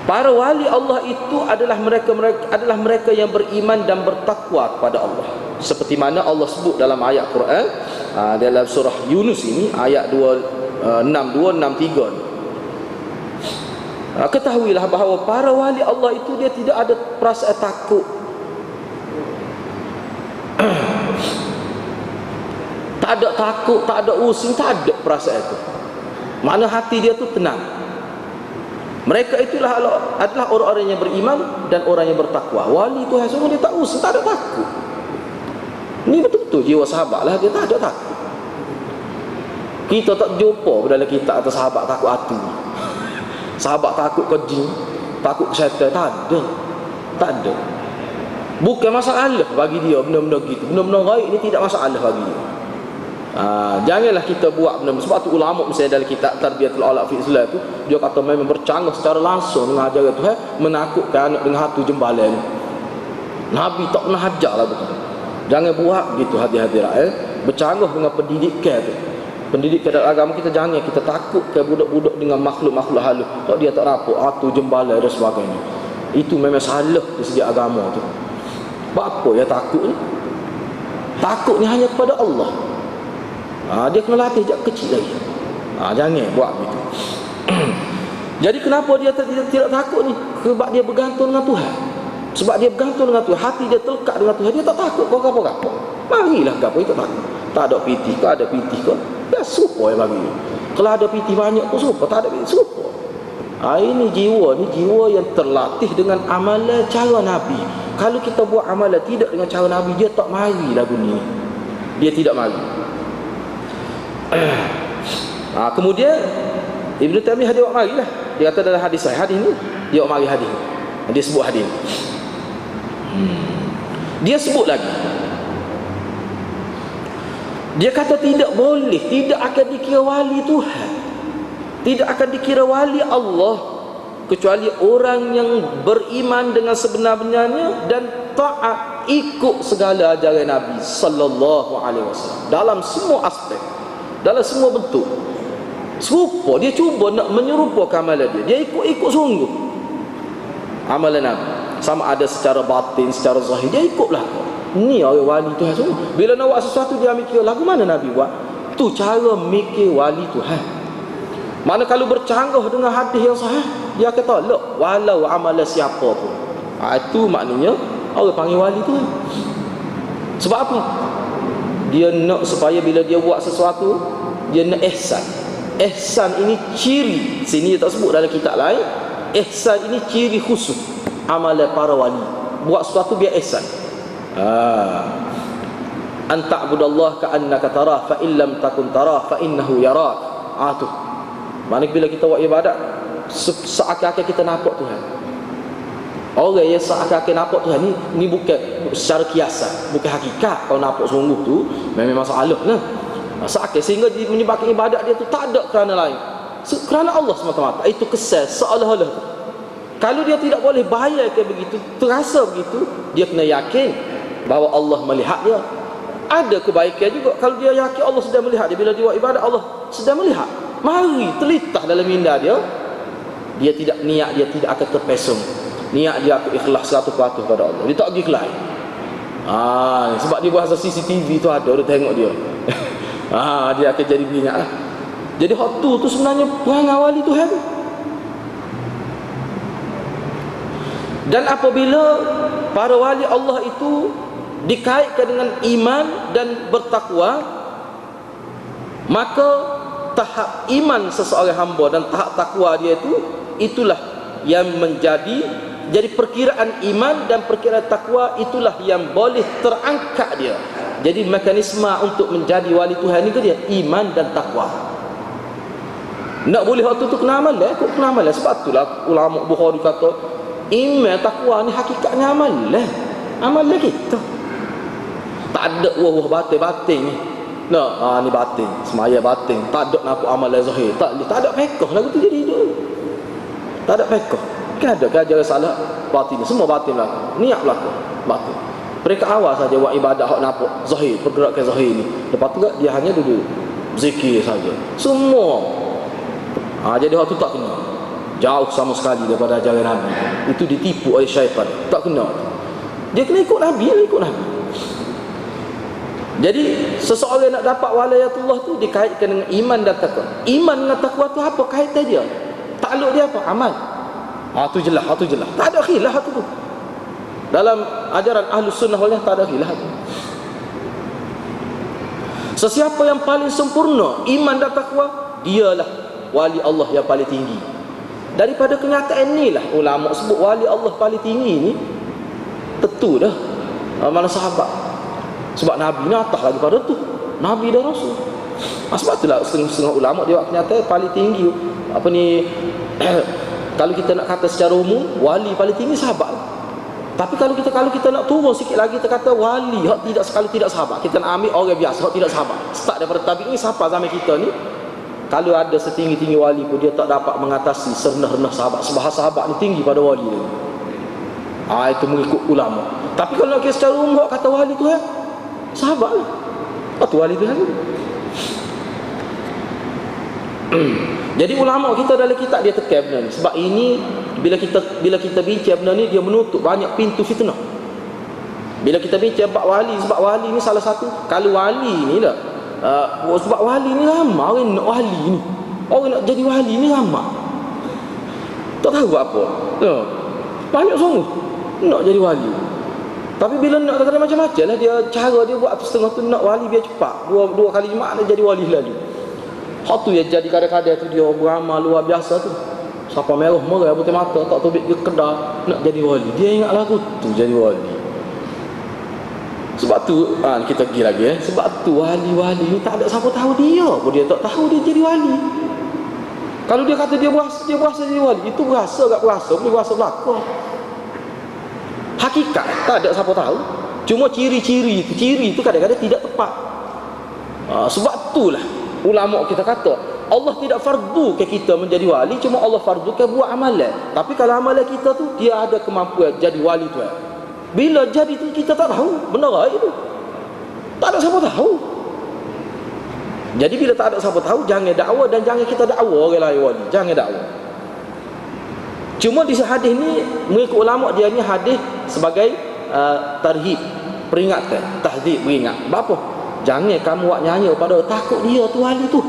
[SPEAKER 1] Para wali Allah itu adalah mereka yang beriman dan bertakwa kepada Allah. Seperti mana Allah sebut dalam ayat Quran, dalam surah Yunus ini ayat 6263. Ketahuilah bahawa para wali Allah itu dia tidak ada perasaan takut. Tak ada takut, tak ada using, tak ada perasaan itu. Mana hati dia tu tenang. Mereka itulah adalah orang-orang yang beriman dan orang yang bertakwa. Wali Tuhan semua dia tak using, tak ada takut. Ni betul-betul jiwa sahabat lah, dia tak ada takut. Kita tak jumpa dalam kitab atau sahabat takut hati. Sahabat takut ke jin, takut ke syaitan, tak ada. Tak ada. Bukan masalah bagi dia benda-benda gitu. Benda-benda gaib ni tidak masalah bagi dia. Janganlah kita buat benda. Sebab tu ulama misalnya dalam kitab Tarbiyatul Aulad fi Islam tu, dia kata memang bercanggah secara langsung dengan ajaran Tuhan, menakutkan anak dengan hatu jembalan. Nabi tak pernah hajar lah betul. Jangan buat gitu hadirat, bercanggah dengan pendidikan tu. Pendidikan dalam agama kita, jangan kita takut ke budak-budak dengan makhluk-makhluk halus. Kalau dia tak rapuh, hatu jembalan dan sebagainya. Itu memang salah dari segi agama tu. Sebab apa ya takut ni? Takut ni hanya kepada Allah. Dia kena latih sejak kecil lagi. Jangan buat begitu. Jadi kenapa dia tidak takut ni? Sebab dia bergantung dengan Tuhan. Sebab dia bergantung dengan Tuhan, hati dia terlekat dengan Tuhan, dia tak takut kau apa-apa. Marilah kau itu tak takut. Tak ada pitih kau, ada pitih kau. Dah serupa yang bagi. Kalau ada pitih banyak pun serupa, tak ada pitih serupa. Ini jiwa yang terlatih dengan amalan cara Nabi. Kalau kita buat amalan tidak dengan cara Nabi, dia tak mari lagu ni. Dia tidak mari. Kemudian Ibn Taimiyah dia buat marilah. Dia kata dalam hadis ni, dia buat mari hadis. Dia sebut hadis. Dia sebut lagi. Dia kata tidak boleh, tidak akan dikira wali Tuhan, tidak akan dikira wali Allah kecuali orang yang beriman dengan sebenar-benarnya dan taat ikut segala ajaran Nabi sallallahu alaihi wasallam dalam semua aspek, dalam semua bentuk. Serupa, dia cuba nak menyerupakan amalan dia ikut sungguh amalan Nabi. Sama ada secara batin, secara zahir, dia ikutlah. Ni orang wali Tuhan semua. Bila nak buat sesuatu dia mikir lagu mana Nabi buat. Tu cara mikir wali Tuhan. Mana kalau bercanggah dengan hadis yang sahih, dia akan tolak walau amalan siapa pun. Itu maknanya orang panggil wali Tuhan. Sebab apa? Dia nak supaya bila dia buat sesuatu, dia nak ihsan. Ihsan ini ciri, sini dia tak sebut dalam kitab lain. Ihsan ini ciri khusus amalan para wali. Buat sesuatu biar ihsan. Anta'budallah ka'annaka tarah fa illam takun tarah fa innahu yarak. Tu. Mana bila kita buat ibadat seakan-akan kita nampak Tuhan. Orang yang seakan-akan nampak Tuhan ni bukan secara kiasan, bukan hakikat. Kalau nampak sungguh tu memang masalah lah. Seakan sehingga menyebabkan ibadat dia tu tak ada kerana lain. Kerana Allah semata-mata. Itu kesan seolah-olah tu. Kalau dia tidak boleh bayangkan begitu, terasa begitu, dia kena yakin bahawa Allah melihat dia. Ada kebaikan juga kalau dia yakin Allah sedang melihat dia. Bila dia buat ibadat, Allah sedang melihat. Mari telitah dalam minda dia. Dia tidak niat, dia tidak akan terpesong. Niat dia akan ikhlas 100% pada Allah. Dia tak pergi ke lain. Sebab dia buat CCTV tu ada, dia tengok dia. Dia akan jadi beringat lah. Jadi hak tu sebenarnya perangai wali Tuhan. Dan apabila para wali Allah itu dikaitkan dengan iman dan bertakwa, maka tahap iman seseorang hamba dan tahap takwa dia itulah yang jadi perkiraan iman dan perkiraan takwa itulah yang boleh terangkat dia. Jadi mekanisme untuk menjadi wali Tuhan itu dia iman dan takwa. Nak boleh waktu tu kena amal lah, kena amal lah. Sebab itulah ulama Bukhari kata iman takwa ni hakikatnya amal lah. Amal lah kita. Tak ada wah batin-batin ni. Ni batin, semaya batin. Tak ada nak amal zahir. Tak ada fiqh lagu tu jadi hidup. Tak ada fiqh. Kan ada ajaran salah batin, semua batin lah. Niat berlaku batin. Mereka awal saja buat ibadat hak nampak zahir, pergerakan zahir ni. Lepas tu dia hanya duduk zikir saja. Semua. Jadi hak tu tak kena. Jauh sama sekali daripada ajaran Nabi. Itu ditipu oleh syaitan. Tak kena. Dia kena ikut Nabi, ikut Nabi. Jadi seseorang nak dapat walayatullah tu dikaitkan dengan iman dan takwa. Iman dengan takwa tu apa kaitan dia? Takluk dia apa? Amal. Tu jelas, Tak ada khilaf tu. Dalam ajaran Ahlus Sunnah wal Jamaah tak ada khilaf. Sesiapa yang paling sempurna iman dan takwa, dialah wali Allah yang paling tinggi. Daripada kenyataan inilah ulama sebut wali Allah paling tinggi ni tentu dah mana sahabat. Sebab Nabi ni atas lagi pada tu, Nabi dan Rasul. Sebab itulah setengah ulama dia buat kenyataan paling tinggi kalau kita nak kata secara umum wali paling tinggi sahabat. Tapi kalau kita nak turun sikit lagi, kita kata wali hak tidak sekali tidak sahabat, kita nak ambil orang biasa hak tidak sahabat. Start daripada tabi'in sampai zaman kita ni, kalau ada setinggi-tinggi wali pun dia tak dapat mengatasi serendah-rendah sahabat. Sebab sahabat ni tinggi pada wali ni. Itu mengikut ulama. Tapi kalau nak kira secara umum hak kata wali tu sahabat lah. Tu wali tu Jadi ulama kita dalam kitab dia tekan benda ni. Sebab ini bila kita bincang benda ni, dia menutup banyak pintu fitnah. Bila kita bincang bab wali, sebab wali ni salah satu, kalau wali ni lah sebab wali ni ramai orang nak wali ni. Orang nak jadi wali ni ramai. Tak tahu apa. Banyak sungguh nak jadi wali. Tapi bila nak kadang-kadang macam-macam lah dia, cara dia buat setengah tu nak wali biar cepat. Dua kali jemaah dia jadi wali lalu. Hak tu yang jadi kadang-kadang tu dia beramal luar biasa tu. Siapa merah putih mata tak tubik ke kedar nak jadi wali. Dia ingat lagu tu jadi wali. Sebab tu kita pergi lagi sebab tu wali-wali ni tak ada siapa tahu dia pun dia tak tahu dia jadi wali. Kalau dia kata dia berasa jadi wali, itu berasa tak berasa, boleh berasa belaka. Hakikat tak ada siapa tahu. Cuma ciri-ciri itu kadang-kadang tidak tepat. Sebab itulah ulama kita kata Allah tidak fardu ke kita menjadi wali, cuma Allah fardu ke buat amalan. Tapi kalau amalan kita tu dia ada kemampuan jadi wali tu. Bila jadi tu kita tak tahu benar itu. Tak ada siapa tahu. Jadi bila tak ada siapa tahu, jangan dakwa dan jangan kita dakwa orang lain wali. Jangan dakwa. Cuma di hadis ni mengikut ulama dia ni hadis sebagai tarhib, peringatan, tahdzib, peringat. Apa? Jangan kamu buat nyanyi pada takut dia tu wali tu.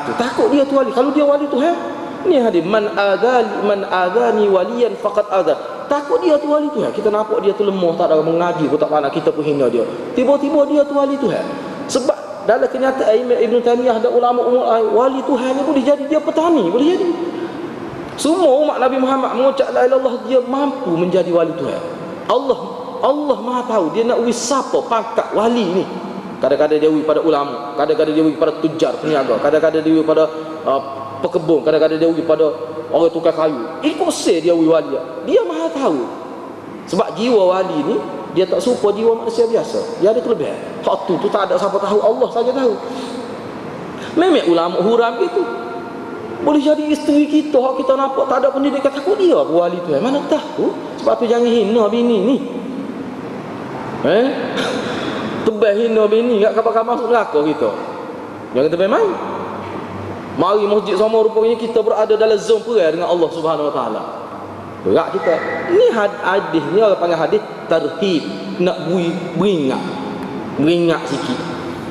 [SPEAKER 1] Tu takut dia tu wali. Kalau dia wali tu ni hadis man adani waliyan faqad adha. Takut dia tu wali tu kita nampak dia tu lemah, tak ada mengaji pun tak pandai, kita pun hina dia. Tiba-tiba dia tu wali tu sebab dalam kenyataan Ibn Taymiyah dan ulama wali Tuhan ni boleh jadi dia petani, boleh jadi. Semua umat Nabi Muhammad mengucap la ilaha illallah, dia mampu menjadi wali Tuhan. Allah Maha tahu dia nak wis siapa pangkat wali ni. Kadang-kadang dia wis pada ulama, kadang-kadang dia wis pada tujar peniaga, kadang-kadang dia wis pada pekebun, kadang-kadang dia wis pada orang tukar kayu. Ikut dia wis wali. Dia Maha tahu. Sebab jiwa wali ni dia tak serupa jiwa manusia biasa. Dia ada kelebihan. Hak tu tak ada siapa tahu, Allah saja tahu. Memang ulama huram itu. Boleh jadi isteri kita, hak kita nampak tak ada pendidikan, takut dia wali tu. Mana tahu? Sebab tu jangan hina bini ni. Tebal hina bini kat kapal masuk neraka kita. Jangan tebal main. Mari masjid sama rupanya kita berada dalam zon perang dengan Allah Subhanahu Wa Taala. Berat kita. Ni hadis ni orang panggil hadis tarhib, nak beringat sikit.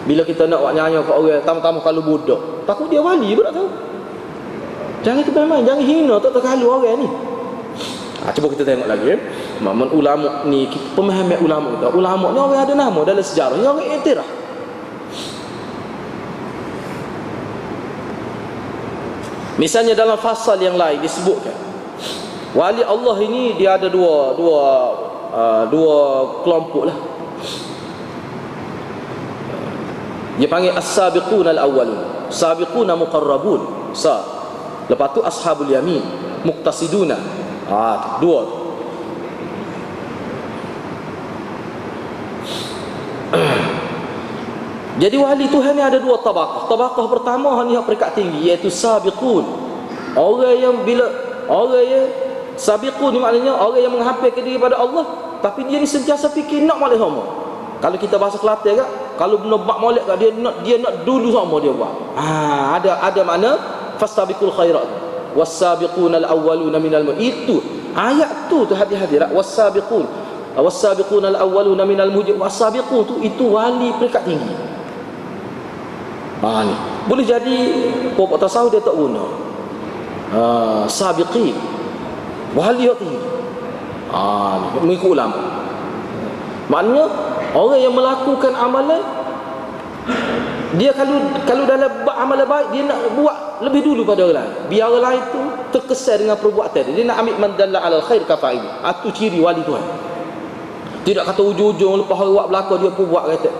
[SPEAKER 1] Bila kita nak buat nyanyi kat orang, tambah-tambah kalau budak, takut dia wali pun tak tahu. Jangan kita main, jangan hina tak terkalu orang ni. Cuba kita tengok lagi. Ulama ni, pemahaman ulama kita. Ulama ni orang ada nama dalam sejarah, yang orang iktiraf. Misalnya dalam fasal yang lain disebutkan, wali Allah ini dia ada dua kelompok lah. Dia panggil as-sabiqun al-awwalun, sabiqun muqarrabun, lepas tu ashabul yamin, muqtasiduna. Dua. Jadi wali Tuhan ni ada dua tabaqah. Tabaqah pertama ni yang peringkat tinggi, iaitu sabiqun. Orang yang sabiqun ni maknanya orang yang menghampirkan diri pada Allah, tapi dia ni sentiasa fikir nak molek sama. Kalau kita bahasa Kelantan kan, kalau benda bak molek kan, dia nak dulu sama dia buat. Ada makna fastabiqul khairat, was-sabiqunal awwaluna minal itu ayat tu hati-hati lah. Was-sabiqunal awwaluna minal mu'minin, was-sabiqun tu itu wali peringkat tinggi. Ni boleh jadi pokok tasawuf dia tak guna. Sabiqin wali yang tinggi. Mengikut ulama. Maknanya orang yang melakukan amalan, dia kalau dalam amalan baik, dia nak buat lebih dulu pada orang lain. Biar orang lain tu terkesan dengan perbuatan dia. Dia nak ambil man dalla alal khair kafa'il. Itu ciri wali Tuhan. Tidak kata ujung-ujung lepas orang buat belakang dia pun buat kata.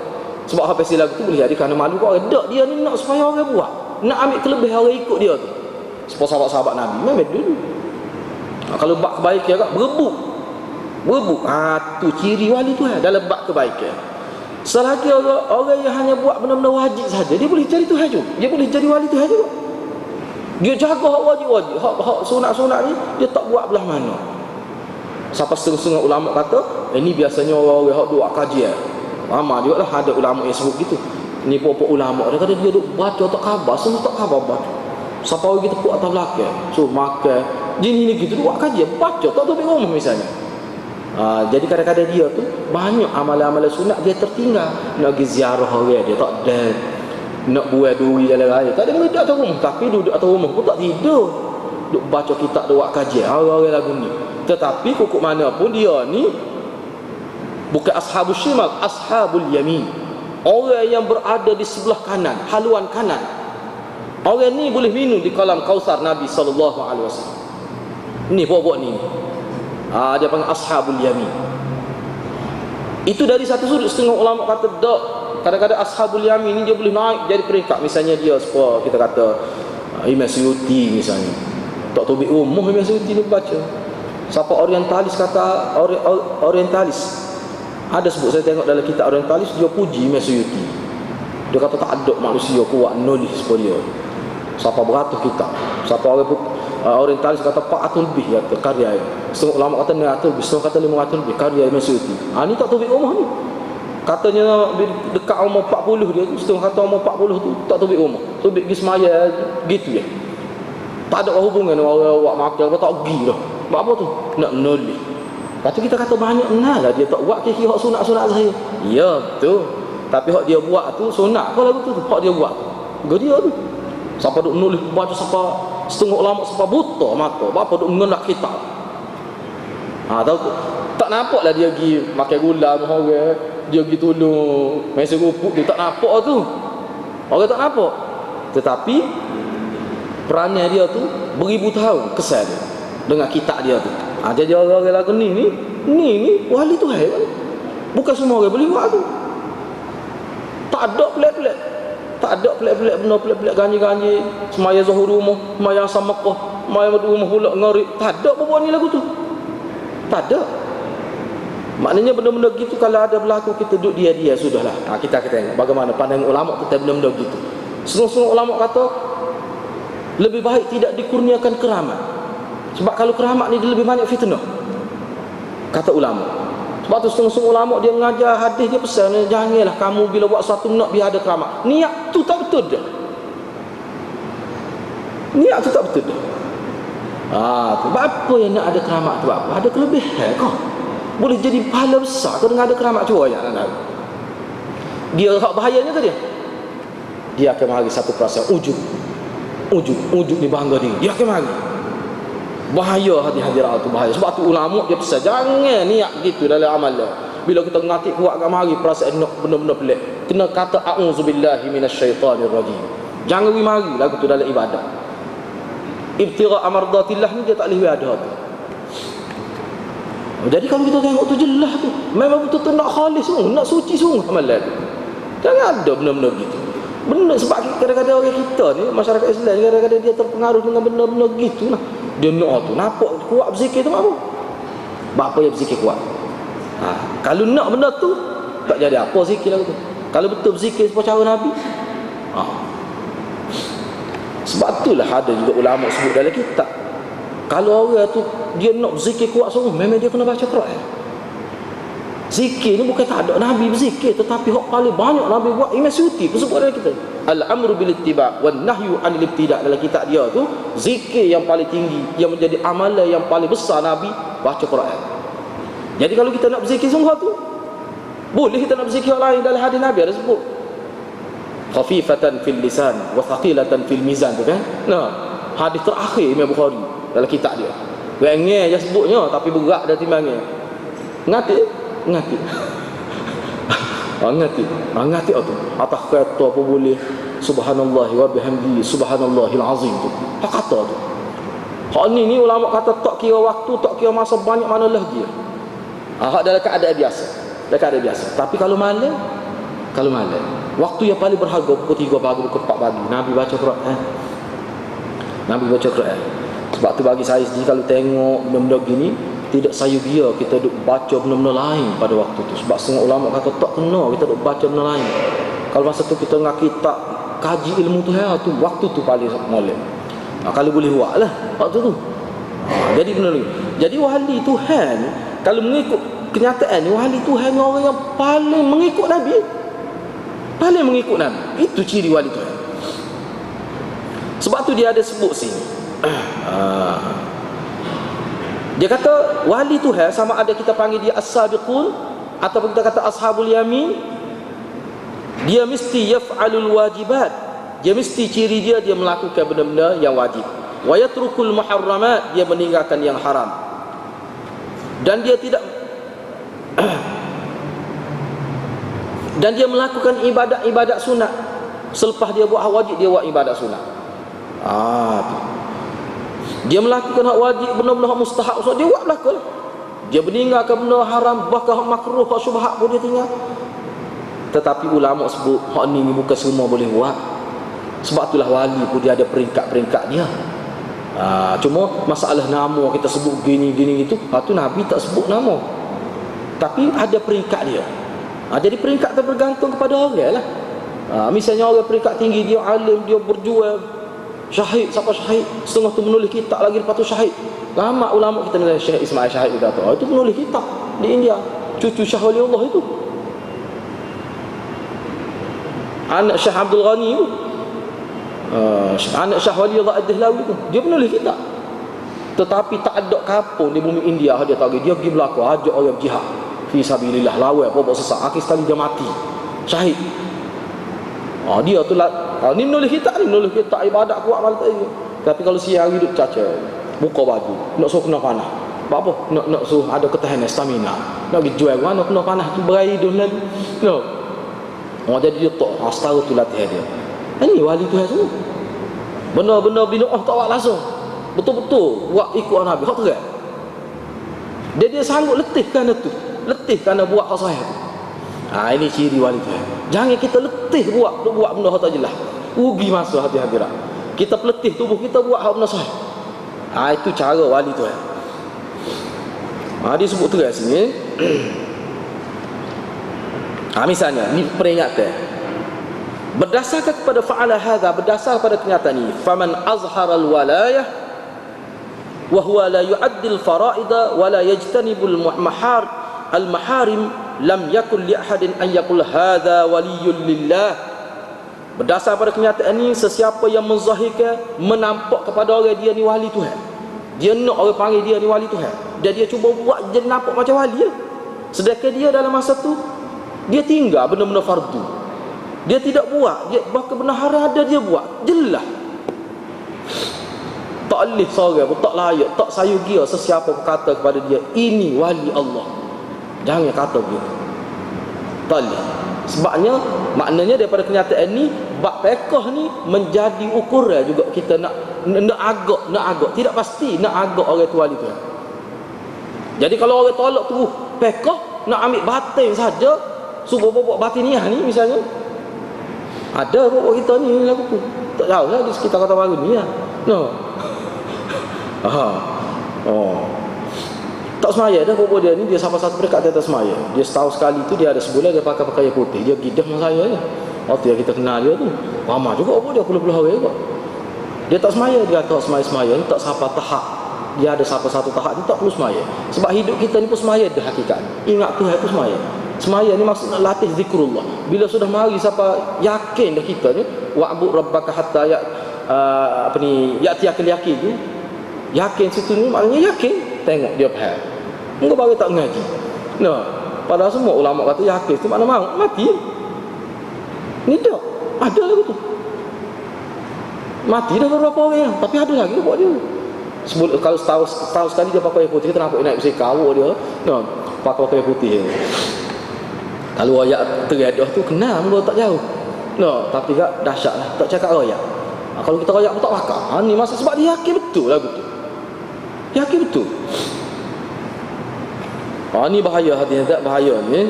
[SPEAKER 1] Sebab apa sila tu boleh jadi kerana malu kau orang. Tak, dia ni nak supaya orang buat. Nak ambil kelebihan orang ikut dia tu. Sebab sahabat-sahabat Nabi memang dulu. Kalau bab kebaikan agak berebut. Tu ciri wali Tuhan dalam bab kebaikan. Selagi orang yang hanya buat benda-benda wajib saja, dia boleh jadi Tuhan juga. Dia boleh jadi wali Tuhan juga. Dia jaga hak wajib-wajib, hak sunat-sunat ni dia tak buat belah mana. Sampai setengah-setengah ulama kata, ini biasanya orang-orang hak buat kajian. Lama juga lah ada ulama yang sebut gitu. Ni pokok ulama dia kata dia duk baca tak khabar, semua tak khabar baca. Siapa orang kita puk atas belakang, so makan jenis ni gitu buat kajian, baca tak tahu rumah misalnya. Jadi kadang-kadang dia tu banyak amalan-amalan sunat dia tertinggal. Nak pergi ziarah orang dia tak ada, nak buat duri dalam raya tak ada, duduk atas rumah. Tapi duduk atas rumah pun tak tidur, duk baca kitab, duk buat kajian orang-orang lagu ni. Tetapi kukuk mana pun dia ni bukan ashabul shimal, ashabul yamin. Orang yang berada di sebelah kanan, haluan kanan. Orang ni boleh minum di kolam Kausar Nabi SAW. Ni pokok ni. Dia panggil ashabul yamin. Itu dari satu sudut. Setengah ulama kata tak. Kadang-kadang ashabul yamin ni dia boleh naik jadi peringkat. Misalnya dia sebuah kita kata Imam Suyuti misalnya. Tak tahu umum Imam Suyuti ni baca. Siapa orientalis kata orientalis. Ada sebut saya tengok dalam kitab orientalis, dia puji Imam Suyuti. Dia kata tak ada manusia kuat nulis seperti dia. Siapa beratus kitab. Siapa orientalis kata 400 lebih kata karya. Setengah ulama kata 900 lebih, setengah kata 500 lebih karya Imam Suyuti. Ni tak tahu umur ni. Katanya dekat umur 40 dia tu, setengah kata umur 40 tu tak tahu umur. Tu pergi semaya gitu ya. Tak ada hubungan dengan orang buat makan apa tak pergi dah. Buat apa tu? Nak menulis. Lepas tu kita kata banyak lah dia tak buat kira-kira hak sunat-sunat saya. Ya betul. Tapi hak dia buat tu sunat kau lagu tu hak dia buat tu. Dia tu. Siapa duk menulis baca siapa setengah ulama siapa buta mata. Apa duk mengendak kitab. Tahu tu. Tak nampaklah dia pergi makan gula dengan orang. Dia pergi tolong masa rupuk dia tak nampak tu. Orang tak nampak. Tetapi peranan dia tu beribu tahun kesan dia dengan kitab dia tu. Jadi orang-orang lagu ni wali Tuhan. Bukan semua orang boleh buat tu. Tak ada pelik-pelik. Tak ada pelik-pelik benda pelik-pelik ganji-ganji. Semaya zuhur rumah, semaya samakah, semaya rumah pula ngari. Tak ada apa-apa ni lagu tu. Tak ada. Maknanya benda-benda gitu kalau ada berlaku kita duduk dia sudahlah. Kita tengok bagaimana pandangan ulama kita benda-benda gitu. Semua ulama kata lebih baik tidak dikurniakan keramat. Sebab kalau keramat ni dia lebih banyak fitnah. Kata ulama. Sebab tu setengah ulama dia mengajar hadis dia pesan janganlah kamu bila buat satu nak biar ada keramat. Niat tu tak betul dah. Niat tu tak betul dah. Sebab apa yang nak ada keramat tu apa? Ada kelebihan kau. Boleh jadi pahala besar kau dengan ada keramat cuba ya. Dia hak bahayanya ke dia? dia akan mari satu perasaan ujub ni bangga diri, dia akan mari. Bahaya hadirat tu, bahaya. Sebab tu ulama dia pesan jangan niat gitu dalam amal dia. Bila kita ngati kuat kat mari perasaan nak benar-benar pelik, kena kata a'udzubillahi minasyaitanir rajim. Jangan wi mari lagu tu dalam ibadah. Ibtigha amardatillah ni dia tak boleh ada tu. Jadi kalau kita tengok tu jelas tu, memang betul-betul nak khalis sungguh, nak suci sungguh amalan tu. Jangan ada benda-benda gitu. Benar sebab kadang-kadang orang kita ni, masyarakat Islam ni kadang-kadang dia terpengaruh dengan benda-benda gitu lah. Dia nak tu, nampak kuat berzikir tu apa? Bapa yang berzikir kuat. Kalau nak benda tu, tak jadi apa zikir lagu tu. Kalau betul berzikir seperti cara Nabi. Sebab itulah ada juga ulama sebut dalam kitab. Kalau orang tu dia nak berzikir kuat sungguh, memang dia kena baca Quran. Zikir ni bukan tak ada Nabi berzikir, tetapi hak paling banyak Nabi buat Imam Suyuti pun sebut dalam kita. Al-amru bil ittiba' wan nahyu 'anil ibtida'. Dalam kitab dia tu zikir yang paling tinggi, yang menjadi amalan yang paling besar Nabi baca Quran. Jadi kalau kita nak berzikir sungguh tu, boleh kita nak berzikir lain. Dalam hadis Nabi ada sebut khafifatan fil lisan wa thaqilatan fil mizan tu kan. Nah, hadis terakhir Imam Bukhari dalam kitab dia. Rengeh je sebutnya tapi berat dah timbangnya. Ngati ngati tu atas kata apa boleh subhanallah wa bihamdihi subhanallahil azim tu hak kata tu. Hak ni ulama kata tak kira waktu, tak kira masa banyak mana lagi. Hak dalam keadaan biasa. Tapi kalau malam waktu yang paling berharga pukul 3 pagi, pukul 4 pagi Nabi baca Quran. Sebab tu bagi saya sendiri kalau tengok benda-benda gini, tidak sayugia kita duk baca benda-benda lain pada waktu tu. Sebab setengah ulama kata tak kena kita duk baca benda lain. Kalau masa tu kita ngaki tak kaji ilmu tu waktu tu paling molek. Kalau boleh buatlah waktu tu. Jadi benda ni. Jadi wali Tuhan kalau mengikut kenyataan ni, wali Tuhan orang yang paling mengikut Nabi. Itu ciri wali Tuhan. Sebab tu dia ada sebut sini. Dia kata wali Tuhan sama ada kita panggil dia as-sabiqun ataupun kita kata ashabul yamin, dia mesti yaf'alul wajibat. Dia mesti ciri dia melakukan benda-benda yang wajib. Wa yatrukul muharramat, dia meninggalkan yang haram. Dan dia tidak dan dia melakukan ibadat sunat. Selepas dia buat wajib, dia buat ibadat sunat. Dia melakukan hak wajib, benda-benda hak mustahab, so dia buat belaka lah. Dia meninggalkan benda haram, bahkan hak makruh, hak syubhat pun dia tinggal. Tetapi ulama sebut hak ni bukan semua boleh buat. Sebab itulah wali pun dia ada peringkat-peringkat dia. Cuma masalah nama kita sebut gini gitu, tu Nabi tak sebut nama. Tapi ada peringkat dia. Jadi peringkat tu bergantung kepada orang lah. Misalnya orang peringkat tinggi, dia alim, dia berjuang, syahid, siapa syahid, setengah tu menulis kitab lagi, lepas tu syahid. Lama ulama kita ni Syekh Ismail Syahid kita tu, itu menulis kitab di India, cucu Syekh Waliullah itu, anak Syekh Abdul Ghani itu, anak Syekh Waliullah Ad-Dahlawi itu, dia menulis kitab. Tetapi tak ada kampung di bumi India dia tak pergi, dia pergi belakang ajak orang jihad fi sabilillah, lawan apa sesak, akhir sekali dia mati syahid. Dia tu lah. Ni menulis kitab ibadat kuat malam tadi. Tapi kalau siang hari duduk caca, buka baju, nak suruh kena panah. Apa? Nak suruh ada ketahanan stamina. Nak pergi jual mana kena panah tu berai dah lagi. Jadi dia tak setara tu latihan dia. Ini wali Tuhan semua. Benda-benda bid'ah tak buat langsung. Betul-betul buat ikut Nabi. Hak terang. Dia sanggup letih kerana tu. Letih kerana buat hak sahih tu. Ini ciri wali Tuhan. Jangan kita letih buat benda hak tak jelas. Rugi masa hati hadirat. Kita peletih tubuh kita buat hak benda sahih. Itu cara wali Tuhan. Dia sebut tu kat sini. Misalnya ni peringatan. Berdasarkan kepada fa'ala hadza, berdasar pada kenyataan ini, faman azhara al-walayah wa huwa la yu'addi al-fara'ida wa la yajtanibu al-maharim lam yakun li ahadin an yaqul hadza waliyyun lillah. Berdasar pada kenyataan ini, sesiapa yang menzahirkan, menampak kepada orang dia ni wali Tuhan, dia nak orang panggil dia ni wali Tuhan, dan dia cuba buat dia nampak macam wali lah. Sedangkan dia dalam masa tu dia tinggal benda-benda fardu. Dia tidak buat, dia bahkan benar ada dia buat. Jelas. Tak boleh seorang pun, tak layak, tak sayu dia sesiapa pun kata kepada dia, ini wali Allah. Jangan kata begitu. Tak boleh. Sebabnya, maknanya daripada kenyataan ni, bab fiqh ni menjadi ukuran juga kita nak agak. Tidak pasti nak agak orang tu wali Tuhan. Jadi kalau orang tolak tu fiqh, nak ambil batin saja, subuh buat batiniah ni misalnya, ada buat kita ni lagu tu. Tak tahu lah di sekitar Kota Baru ni lah. No. Tak semaya dah buat dia ni, dia sampai satu dekat atas semaya. Dia setahun sekali tu dia ada sebulan dia pakai pakaian putih. Dia gidah dengan saya je. Waktu yang kita kenal dia tu, ramai juga buat dia puluh-puluh hari juga. Dia tak semaya, dia tak semaya ni tak sampai tahap. Dia ada sampai satu tahap ni tak perlu semaya. Sebab hidup kita ni pun semaya dah hakikat. Ingat Tuhan tu semaya. Semaya ni maksudnya latih zikrullah. Bila sudah mari sampai yakin dah kita ni, wa'bud rabbaka hatta ya'tiyakal yakin tu. Yakin situ ni maknanya yakin. Tengok dia faham. Engkau baru tak mengaji. Nah, padahal semua ulama kata yakin tu makna mau mati. Ni tak. Ada lagu tu. Mati dah beberapa orang, tapi ada lagi buat dia. Sebelum kalau setahun sekali dia pakai putih, kita nampak naik besi kawak dia. Nah, pakai putih. Kalau ayat teriadah tu kenal muka tak jauh. No, tapi tak dahsyatlah, tak cakap royak. Kalau kita royak pun tak pakar. Ni masa sebab dia yakin betul lagu tu. Yakin betul. Ni bahaya, hati-hati bahaya ni.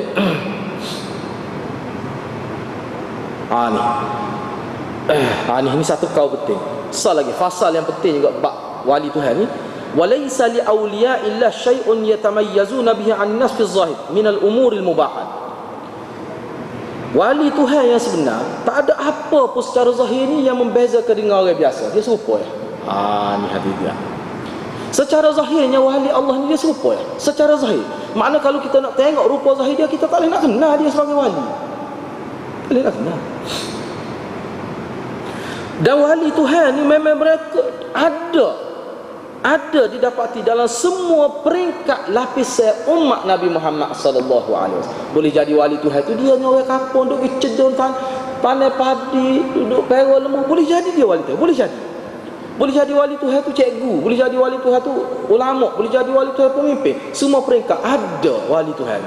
[SPEAKER 1] Ni satu kau penting. Lagi fasal yang penting juga bab wali Tuhan ni. Walaysa li awliya illa syai'un yatamayyazuna bihi 'an nas fi zahir min al-umuril mubahat. Wali Tuhan yang sebenar tak ada apa pun secara zahir ni yang membezakan dengan orang biasa. Dia serupa ya. Ni hati dia. Secara zahirnya wali Allah ni dia serupa ya. Secara zahir. Makna kalau kita nak tengok rupa zahir dia, kita tak boleh nak kenal dia sebagai wali. Tak boleh nak kenal. Dan wali Tuhan ni memang mereka ada didapati dalam semua peringkat lapisan umat Nabi Muhammad sallallahu alaihi wasallam. Boleh jadi wali Tuhan tu dia ni orang kampung duk cedon tanam padi, duduk perah lembu, boleh jadi dia wali Tuhan, boleh jadi. Boleh jadi wali Tuhan tu cikgu, boleh jadi wali Tuhan tu ulama, boleh jadi wali Tuhan pemimpin. Semua peringkat ada wali Tuhan.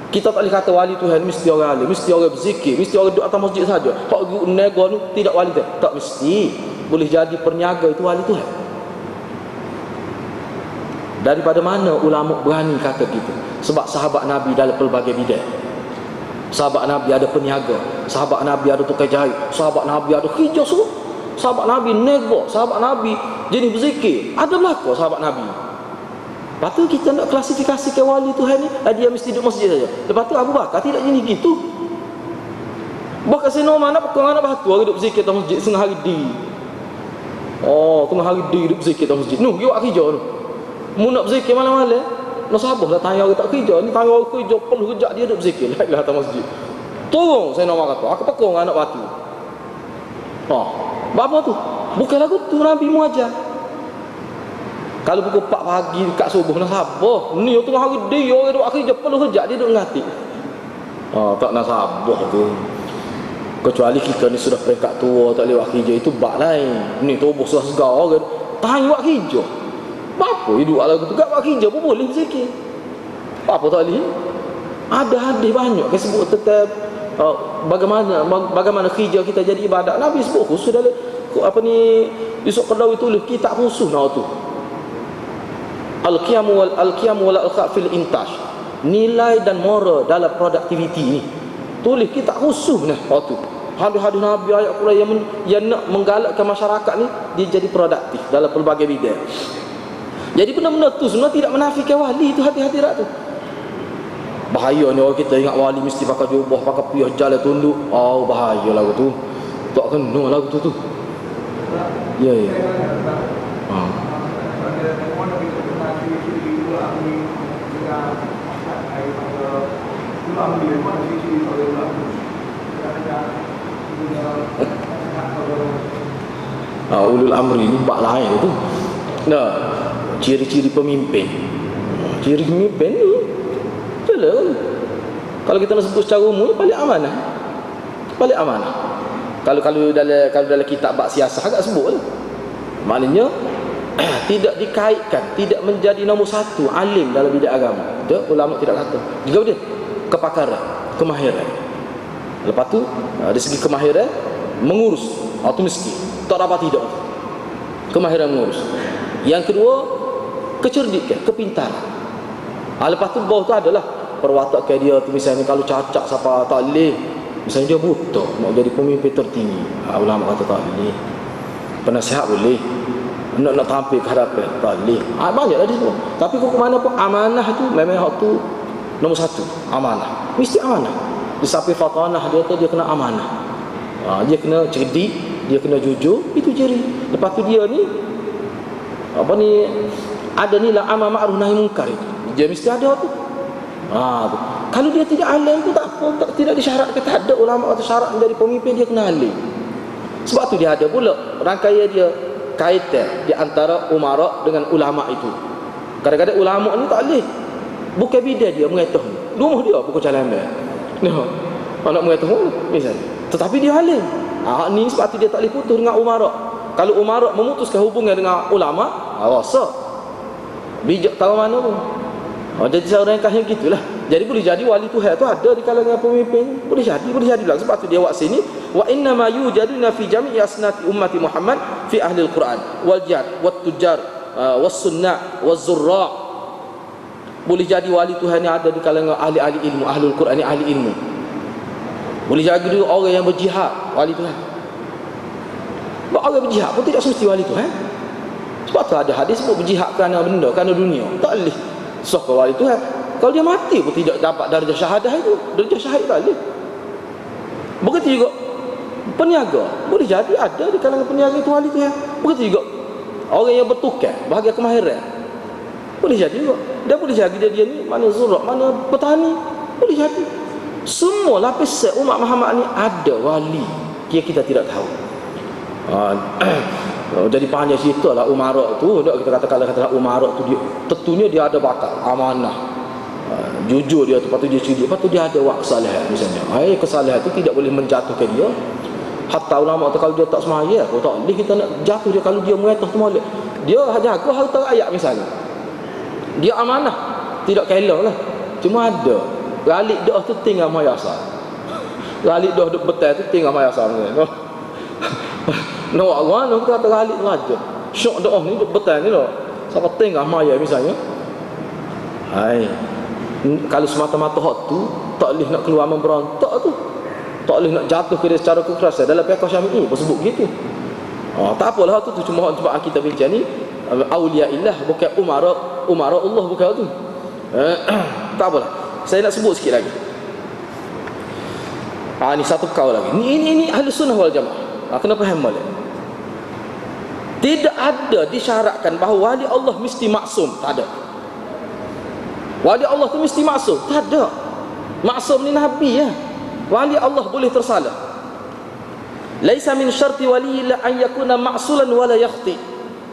[SPEAKER 1] Kita tak boleh kata wali Tuhan mesti orang alim, mesti orang berzikir, mesti orang duduk atas masjid saja. Hak guru nego tu tidak wali Tuhan. Tak mesti. Boleh jadi perniaga itu wali Tuhan. Daripada mana ulama berani kata gitu? Sebab sahabat Nabi dalam pelbagai bidang. Sahabat Nabi ada peniaga, sahabat Nabi ada tukar jahit, sahabat Nabi ada kerja semua. Sahabat Nabi nego, sahabat Nabi jenis berzikir. Ada belaka sahabat Nabi. Lepas tu kita nak klasifikasi ke wali Tuhan ni, dia mesti duduk masjid saja. Lepas tu Abu Bakar tidak jenis gitu. Bahkan saya mana pekong anak batu orang duduk berzikir dalam masjid setengah hari di. Tengah hari di duduk berzikir dalam masjid. Dia buat kerja tu. Mu nak berzikir malam-malam, nak sabar lah tanya orang tak kerja. Ni tanya orang kerja perlu kejap dia duduk berzikir lah atas masjid. Tolong saya nak kata, aku pekong anak batu. Apa tu? Bukan lagu tu Nabi mu ajar. Kalau pukul 4 pagi dekat subuh nak sabar. Ni tengah hari dia orang duk kerja perlu kejap dia duk ngati. Tak nak sabar tu. Kecuali kita ni sudah peringkat tua tak lewat kerja, itu bab lain. Ni tubuh sudah segar orang tahan buat kerja. Apa hidup lagu tu gak buat kerja pun boleh berzikir. Apa tak boleh? Ada hadis banyak ke sebut tentang bagaimana kerja kita jadi ibadat. Nabi sebut khusus dalam esok Qardawi tulis kitab khusus tu. Al-qiyam wal al-kha fil intaj. Nilai dan moral dalam produktiviti ni. Tulis kitab khusus nah waktu. Hadis-hadis Nabi ayat Quran yang nak menggalakkan masyarakat ni dia jadi produktif dalam pelbagai bidang. Jadi benar-benar tu sebenarnya tidak menafikan wali tu hati-hati rak tu. Bahaya ni orang kita ingat wali mesti pakai jubah, pakai piah jalan tunduk. Bahaya lagu tu. Tak kena lagu tu. Ya. Ulul amri ni bab lain tu. Nah, ciri-ciri pemimpin. Ciri pemimpin ni jelas. Kalau kita nak sebut secara umum paling amanah. balik amanah. Kalau dalam kitab bab siasah agak sebut lah. Maknanya tidak dikaitkan, tidak menjadi nombor satu alim dalam bidang agama. Dia ulama tidak kata. Juga dia kepakaran, kemahiran. Lepas tu dari segi kemahiran mengurus atau miskin, tak dapat tidak. Kemahiran mengurus. Yang kedua, kecerdikan, kepintaran. Lepas tu bawah tu adalah perwatakan dia tu, misalnya kalau cacat siapa tak boleh, misalnya dia buta nak jadi pemimpin tertinggi, ulama kata tak boleh. Penasihat boleh, nak tampil ke hadapan tak boleh. Banyaklah dia semua. Tapi kok mana pun amanah tu memang hak tu nombor satu. Amanah, mesti amanah. Di samping fatanah dia tu, dia kena amanah. Dia kena cerdik, dia kena jujur, itu jeri. Lepas tu dia ni ada nilai amal ma'ruf nahi munkar itu. Dia mesti ada tu. Tu. Kalau dia tidak alim tu tak apa, tidak disyaratkan, tak ada ulama atau syarat menjadi pemimpin dia kena alim. Sebab tu dia ada pula rangkaian dia kaitan di antara umara dengan ulama itu. Kadang-kadang ulama ni tak boleh, bukan bidang dia mengetahui, rumah dia bukan jalan ambil. Nak mengetahui misalnya, tetapi dia alim. Ni sebab tu dia tak boleh putus dengan umara. Kalau umara memutuskan hubungan dengan ulama, rasa bijak tahu mana pun. Jadi seorang yang gitulah. Jadi boleh jadi wali Tuhan tu ada di kalangan pemimpin. Boleh jadi lah. Sebab tu dia buat sini, wa inna ma yujaduna fi jami'i asnati ummati Muhammad fi ahli al-Quran wal jihad wat tujar was sunnah waz zurra. Boleh jadi wali Tuhan yang ada di kalangan ahli-ahli ilmu, ahlul Quran ni ahli ilmu. Boleh jadi orang yang berjihad, wali Tuhan. Orang berjihad pun tidak semesti wali Tuhan. Sebab tu ada hadis sebut berjihad kerana benda, kerana dunia. Tak boleh sah ke wali Tuhan. Kalau dia mati pun tidak dapat darjah syahadah itu. Darjah syahid tak boleh. Begitu juga peniaga. Boleh jadi ada di kalangan peniaga itu wali Tuhan. Begitu juga orang yang bertukar, bahagian kemahiran. Boleh jadi juga. Dia boleh jadi dia ni mana zurak, mana petani. Boleh jadi. Semua lapis umat Muhammad ni ada wali. Kita tidak tahu. Jadi panjang cerita lah umara tu. Kita katakanlah umara tu dia, tentunya dia ada bakat amanah, jujur dia tu, lepas tu dia cerdik, lepas tu dia ada wak kesalahan misalnya. Kesalahan tu tidak boleh menjatuhkan dia. Hatta ulama tu kalau dia tak semaya, tak boleh kita nak jatuh dia. Kalau dia mengetah tu molek, dia jaga harta rakyat misalnya, dia amanah, tidak kela lah. Cuma ada galik dah tu tinggal mayasa, galik dah duk betul tu tinggal mayasa misalnya. Nak Allah nak kata galik raja syok dah ni duk betul ni lah, siapa tinggal maya misalnya. Kalau semata-mata hak tu tak boleh nak keluar memberontak tu, tak boleh nak jatuh ke dia secara kekerasan. Dalam fiqh Syafi'i pun sebut gitu. Tak apalah tu cuma sebab kita bincang ni auliya illah, bukan umara Allah, bukan tu. Tak apalah. Saya nak sebut sikit lagi. Ni satu kau lagi. Ini ahli sunnah wal jamaah. Kena faham boleh. Tidak ada disyaratkan bahawa wali Allah mesti maksum. Tak ada. Wali Allah tu mesti maksum. Tak ada. Maksum ni Nabi ya. Wali Allah boleh tersalah. Laisa min syarti wali illa an yakuna ma'sulan wala yakhti.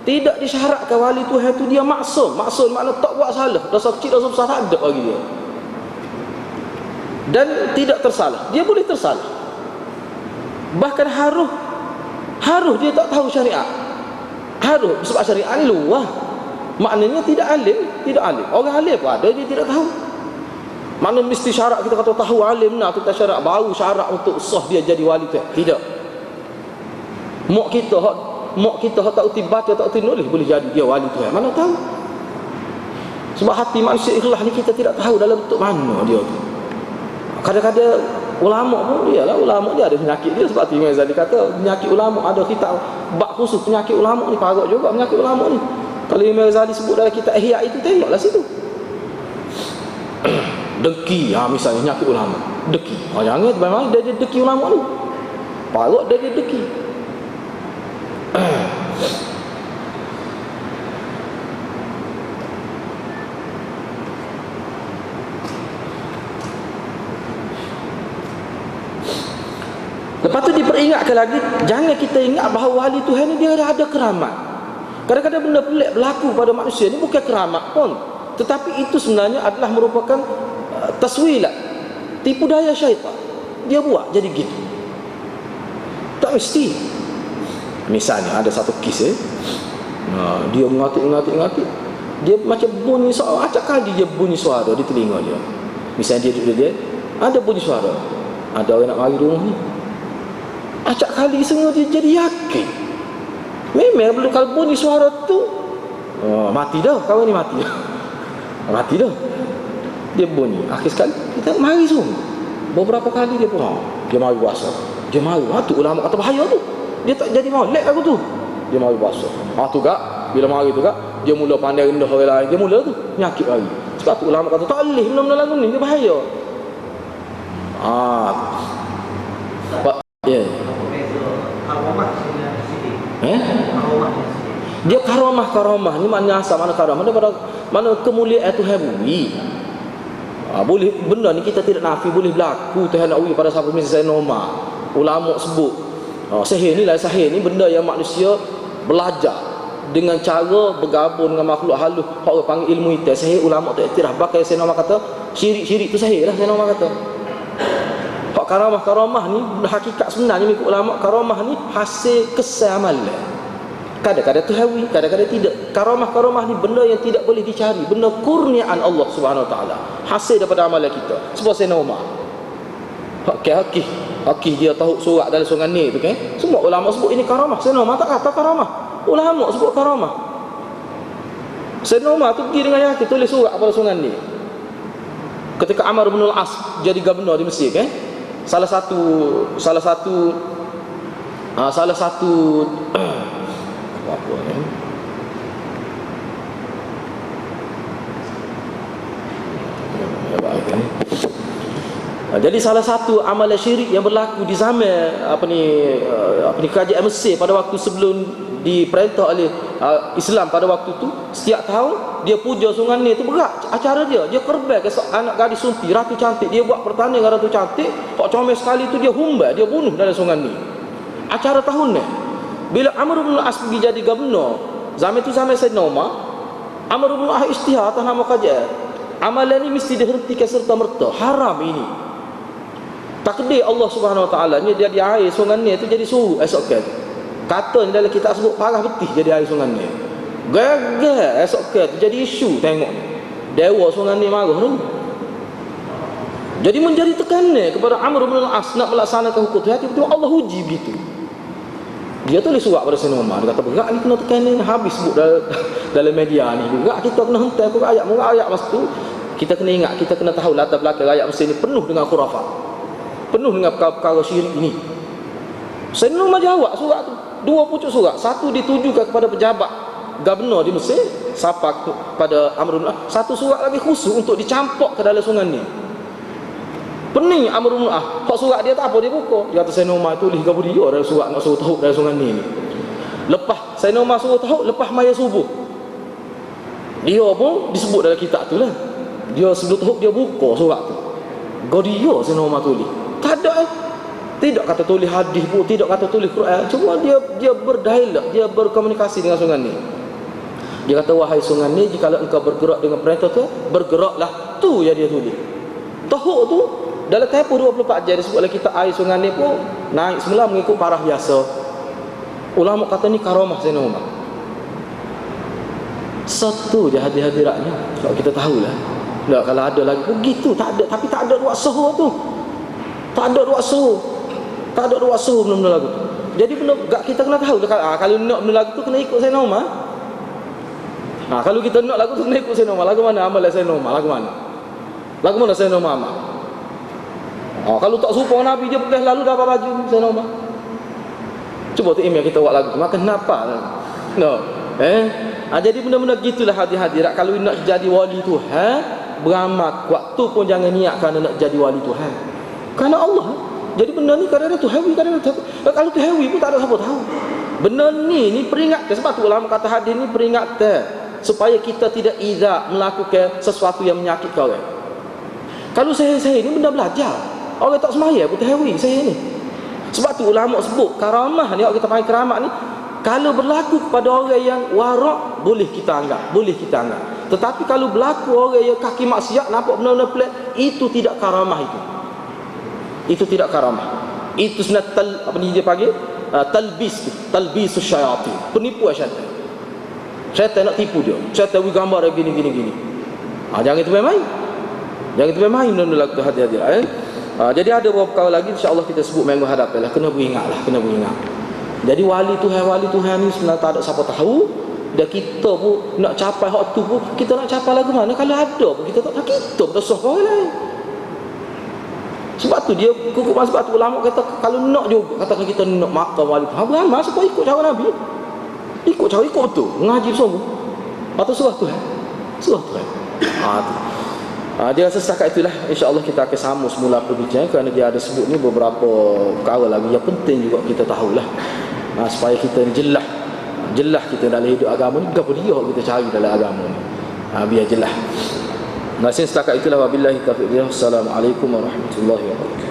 [SPEAKER 1] Tidak disyaratkan wali Tuhan tu dia maksum. Maksum makna tak buat salah. Dosa kecil, dosa besar tak ada bagi dia. Dan tidak tersalah. Dia boleh tersalah. Bahkan haruh dia tak tahu syariat. Haruh sebab syariat ni luar. Maknanya tidak alim. Orang alim pun ada dia tidak tahu. Mana mesti syarat kita kata tahu alim nak kita syarat baru syarat untuk sah dia jadi wali tu. Tidak. Mak kita hak tak uti baca tak uti nulis boleh jadi dia wali tu. Mana tahu? Sebab hati manusia ikhlas ni kita tidak tahu dalam bentuk mana dia tu. Kadang-kadang ulama pun ulama dia ada penyakit dia. Sebab tu Imam Ghazali kata penyakit ulama ada kitab bab khusus penyakit ulama ni, parah juga penyakit ulama ni. Kalau Imam Ghazali sebut dalam kitab Ihya itu, tengoklah situ. Dengki misalnya penyakit ulama, dengki. Jangan memang dia dengki ulama ni. Parah dia dengki. Lepas tu diperingatkan lagi, jangan kita ingat bahawa wali Tuhan ni dia ada keramat. Kadang-kadang benda pelik berlaku pada manusia ni bukan keramat pun, tetapi itu sebenarnya adalah merupakan taswilat, tipu daya syaitan. Dia buat jadi gitu. Tak mesti. Misalnya ada satu kes dia mengatik. Dia macam bunyi suara, acak kali dia bunyi suara di telinga dia. Misalnya dia ada bunyi suara, ada orang nak mari rumah ni. Acak kali sengaja dia jadi yakin. Memang kalau bunyi suara tu mati dah, kawan ni mati dah. Mati dah. Dia bunyi. Akhir sekali kita mari semua. Beberapa kali dia pun dia mari puasa. Dia mari. Tu ulama kata bahaya tu. Dia tak jadi molek aku tu. Dia mari puasa. Tu gak bila mari tu gak dia mula pandai rendah orang lain. Dia mula tu nyakit lagi. Sebab tu ulama kata tak boleh benda-benda lagu ni, dia bahaya. Ya. Dia karamah ni maknanya asal mana karamah daripada mana kemuliaan Tuhan bui. Boleh benda ni kita tidak nafi, boleh berlaku Tuhan nak bui pada siapa misalnya normal. Ulama sebut sihir ni benda yang manusia belajar dengan cara bergabung dengan makhluk halus, orang panggil ilmu hitam. Sihir ulama tu iktiraf, bahkan saya nama kata syirik tu sihir lah, saya nama kata. Hak karamah ni hakikat sebenarnya ikut ulama, karamah ni hasil kesan amal. Kadang-kadang tu hawi, kadang-kadang tidak. Karamah ni benda yang tidak boleh dicari, benda kurniaan Allah Subhanahu Wa Taala, hasil daripada amalan kita. Sebab saya nama Hakih dia tahu surat dalam sungai ni tu kan. Semua ulama sebut ini karamah. Saya nama tak kata karamah. Ulama sebut karamah. Sayyidina Umar tu pergi dengan yakin tulis surat pada sungai ni. Ketika Amr bin al-As jadi gubernur di Mesir kan. Salah satu apa ni? Jadi salah satu amalan syirik yang berlaku di zaman kerajaan Mesir pada waktu sebelum diperintah oleh Islam pada waktu tu, setiap tahun dia puja sungai ni tu berat acara dia korban ke anak gadis sunti ratu cantik, dia buat pertandingan dengan ratu cantik, hak comel sekali tu dia humbai, dia bunuh dalam sungai ni. Acara tahun ni bila Amr bin al-As pergi jadi gubernur, zaman tu zaman Sayyidina Umar, Amr bin al-As istihad atas nama kerajaan. Amalan ni mesti dihentikan serta merta, haram ini. Takdir Allah Subhanahu Wa Taala ni dia air sungai ni tu jadi suruh esok kan. Kata dalam kitab sebut parah betih jadi air sungai ni. Gagal esok kan jadi isu tengok ni. Dewa sungai ni marah tu. Jadi menjadi tekanan kepada Amr bin al-As nak melaksanakan hukum tu. Tiba-tiba Allah uji begitu. Dia tulis surat pada Sayyidina Umar. Dia kata berat ni kena tekanan habis sebut dalam media ni. Berat kita kena hentai ke ayat masa tu. Kita kena ingat, kita kena tahu latar belakang ayat Mesir ni penuh dengan khurafat. Penuh dengan perkara syirik ini. Sayyidina Umar jawab surat tu, 2 pucuk surat. Satu ditujukan kepada pejabat gubernur di Mesir, siapa pada Amr bin al-As. Satu surat lagi khusus untuk dicampak ke dalam sungai ni. Pening Amr bin al-As. Hak surat dia tak apa, dia buka. Dia kata Sayyidina Umar tulis gapo dia dalam surat nak suruh tahu dalam sungai ni. Lepas Sayyidina Umar suruh tahu lepas maya subuh. Dia pun disebut dalam kitab tu lah. Dia sebelum tahu dia buka surat tu. Dia Sayyidina Umar tulis. Tak ada tidak kata tulis hadis pun, tidak kata tulis Quran. Cuma dia berdialog, dia berkomunikasi dengan sungai ni. Dia kata wahai sungai ni, jika engkau bergerak dengan perintah tu, bergeraklah. Tu yang dia tulis. Tahu tu dalam tempoh 24 jam disebut oleh kita air sungai ni pun naik semula mengikut parah biasa. Ulama kata ni karamah Sayyidina Umar. Satu je hadiratnya. Kalau kita tahulah. Tak, kalau ada lagi begitu tak ada, tapi tak ada ruas suhu tu. Tak ada ruas suhu. Tak ada ruas suhu benda-benda lagu tu. Jadi benda kita kena tahu kalau nak benda lagu tu kena ikut Sayyidina Umar. Kalau kita nak lagu tu kena ikut Sayyidina Umar. Lagu mana amalan Sayyidina Umar? Lagu mana? Lagu mana Sayyidina Umar amal? Kalau tak serupa Nabi dia pakai lalu dah apa baju Sayyidina Umar. Cuba tu email kita buat lagu tu. Maka kenapa? No. Jadi benda-benda gitulah hadirat. Kalau nak jadi wali Tuhan, beramal waktu pun jangan niat kerana nak jadi wali Tuhan. Kerana Allah. Jadi benda ni kadang-kadang Tuhawi, kadang-kadang kalau Tuhawi pun tak ada siapa tahu. Benda ni peringatan. Sebab tu ulama kata hadis ni peringatan supaya kita tidak izak melakukan sesuatu yang menyakitkan orang. Kalau saya ni benda belajar. Orang tak semaya pun Tuhawi saya ni. Sebab tu ulama sebut karamah ni, kita panggil karamah ni, kalau berlaku kepada orang yang warak boleh kita anggap. Tetapi kalau berlaku orang yang kaki maksiat, nampak benda-benda pelik, itu tidak karamah itu. Itu tidak karamah. Itu sebenarnya apa ni dia panggil? talbisus syayatin, penipuan syaitan. Syaitan nak tipu dia. Syaitan bagi gambar dia gini. Jangan itu main-main. Jangan itu main-main, benda-benda lagu tu, hati-hati lah. Jadi ada beberapa perkara lagi insya-Allah kita sebut minggu hadapan lah. Kena beringatlah, kena beringat. Jadi wali Tuhan ni sebenarnya tak ada siapa tahu. Dan kita pun nak capai hak tu pun, kita nak capai lagu mana kalau ada pun kita tak nak, kita tak sah orang lain. Sebab tu dia kukuman, sebab tu ulama kata kalau nak juga katakan kita nak makan wali Tuhan, beramal supaya ikut cara Nabi. Ikut cara ikut tu, ngaji semua. Atau surah Tuhan. Dia rasa setakat itulah. InsyaAllah kita akan sambung semula perbincangan, kerana dia ada sebut ni beberapa perkara lagi yang penting juga kita tahulah, supaya kita jelas kita dalam hidup agama ni, apa dia kita cari dalam agama ni, biar jelas. Setakat itulah. Wabillahi taufiq. Assalamualaikum warahmatullahi wabarakatuh.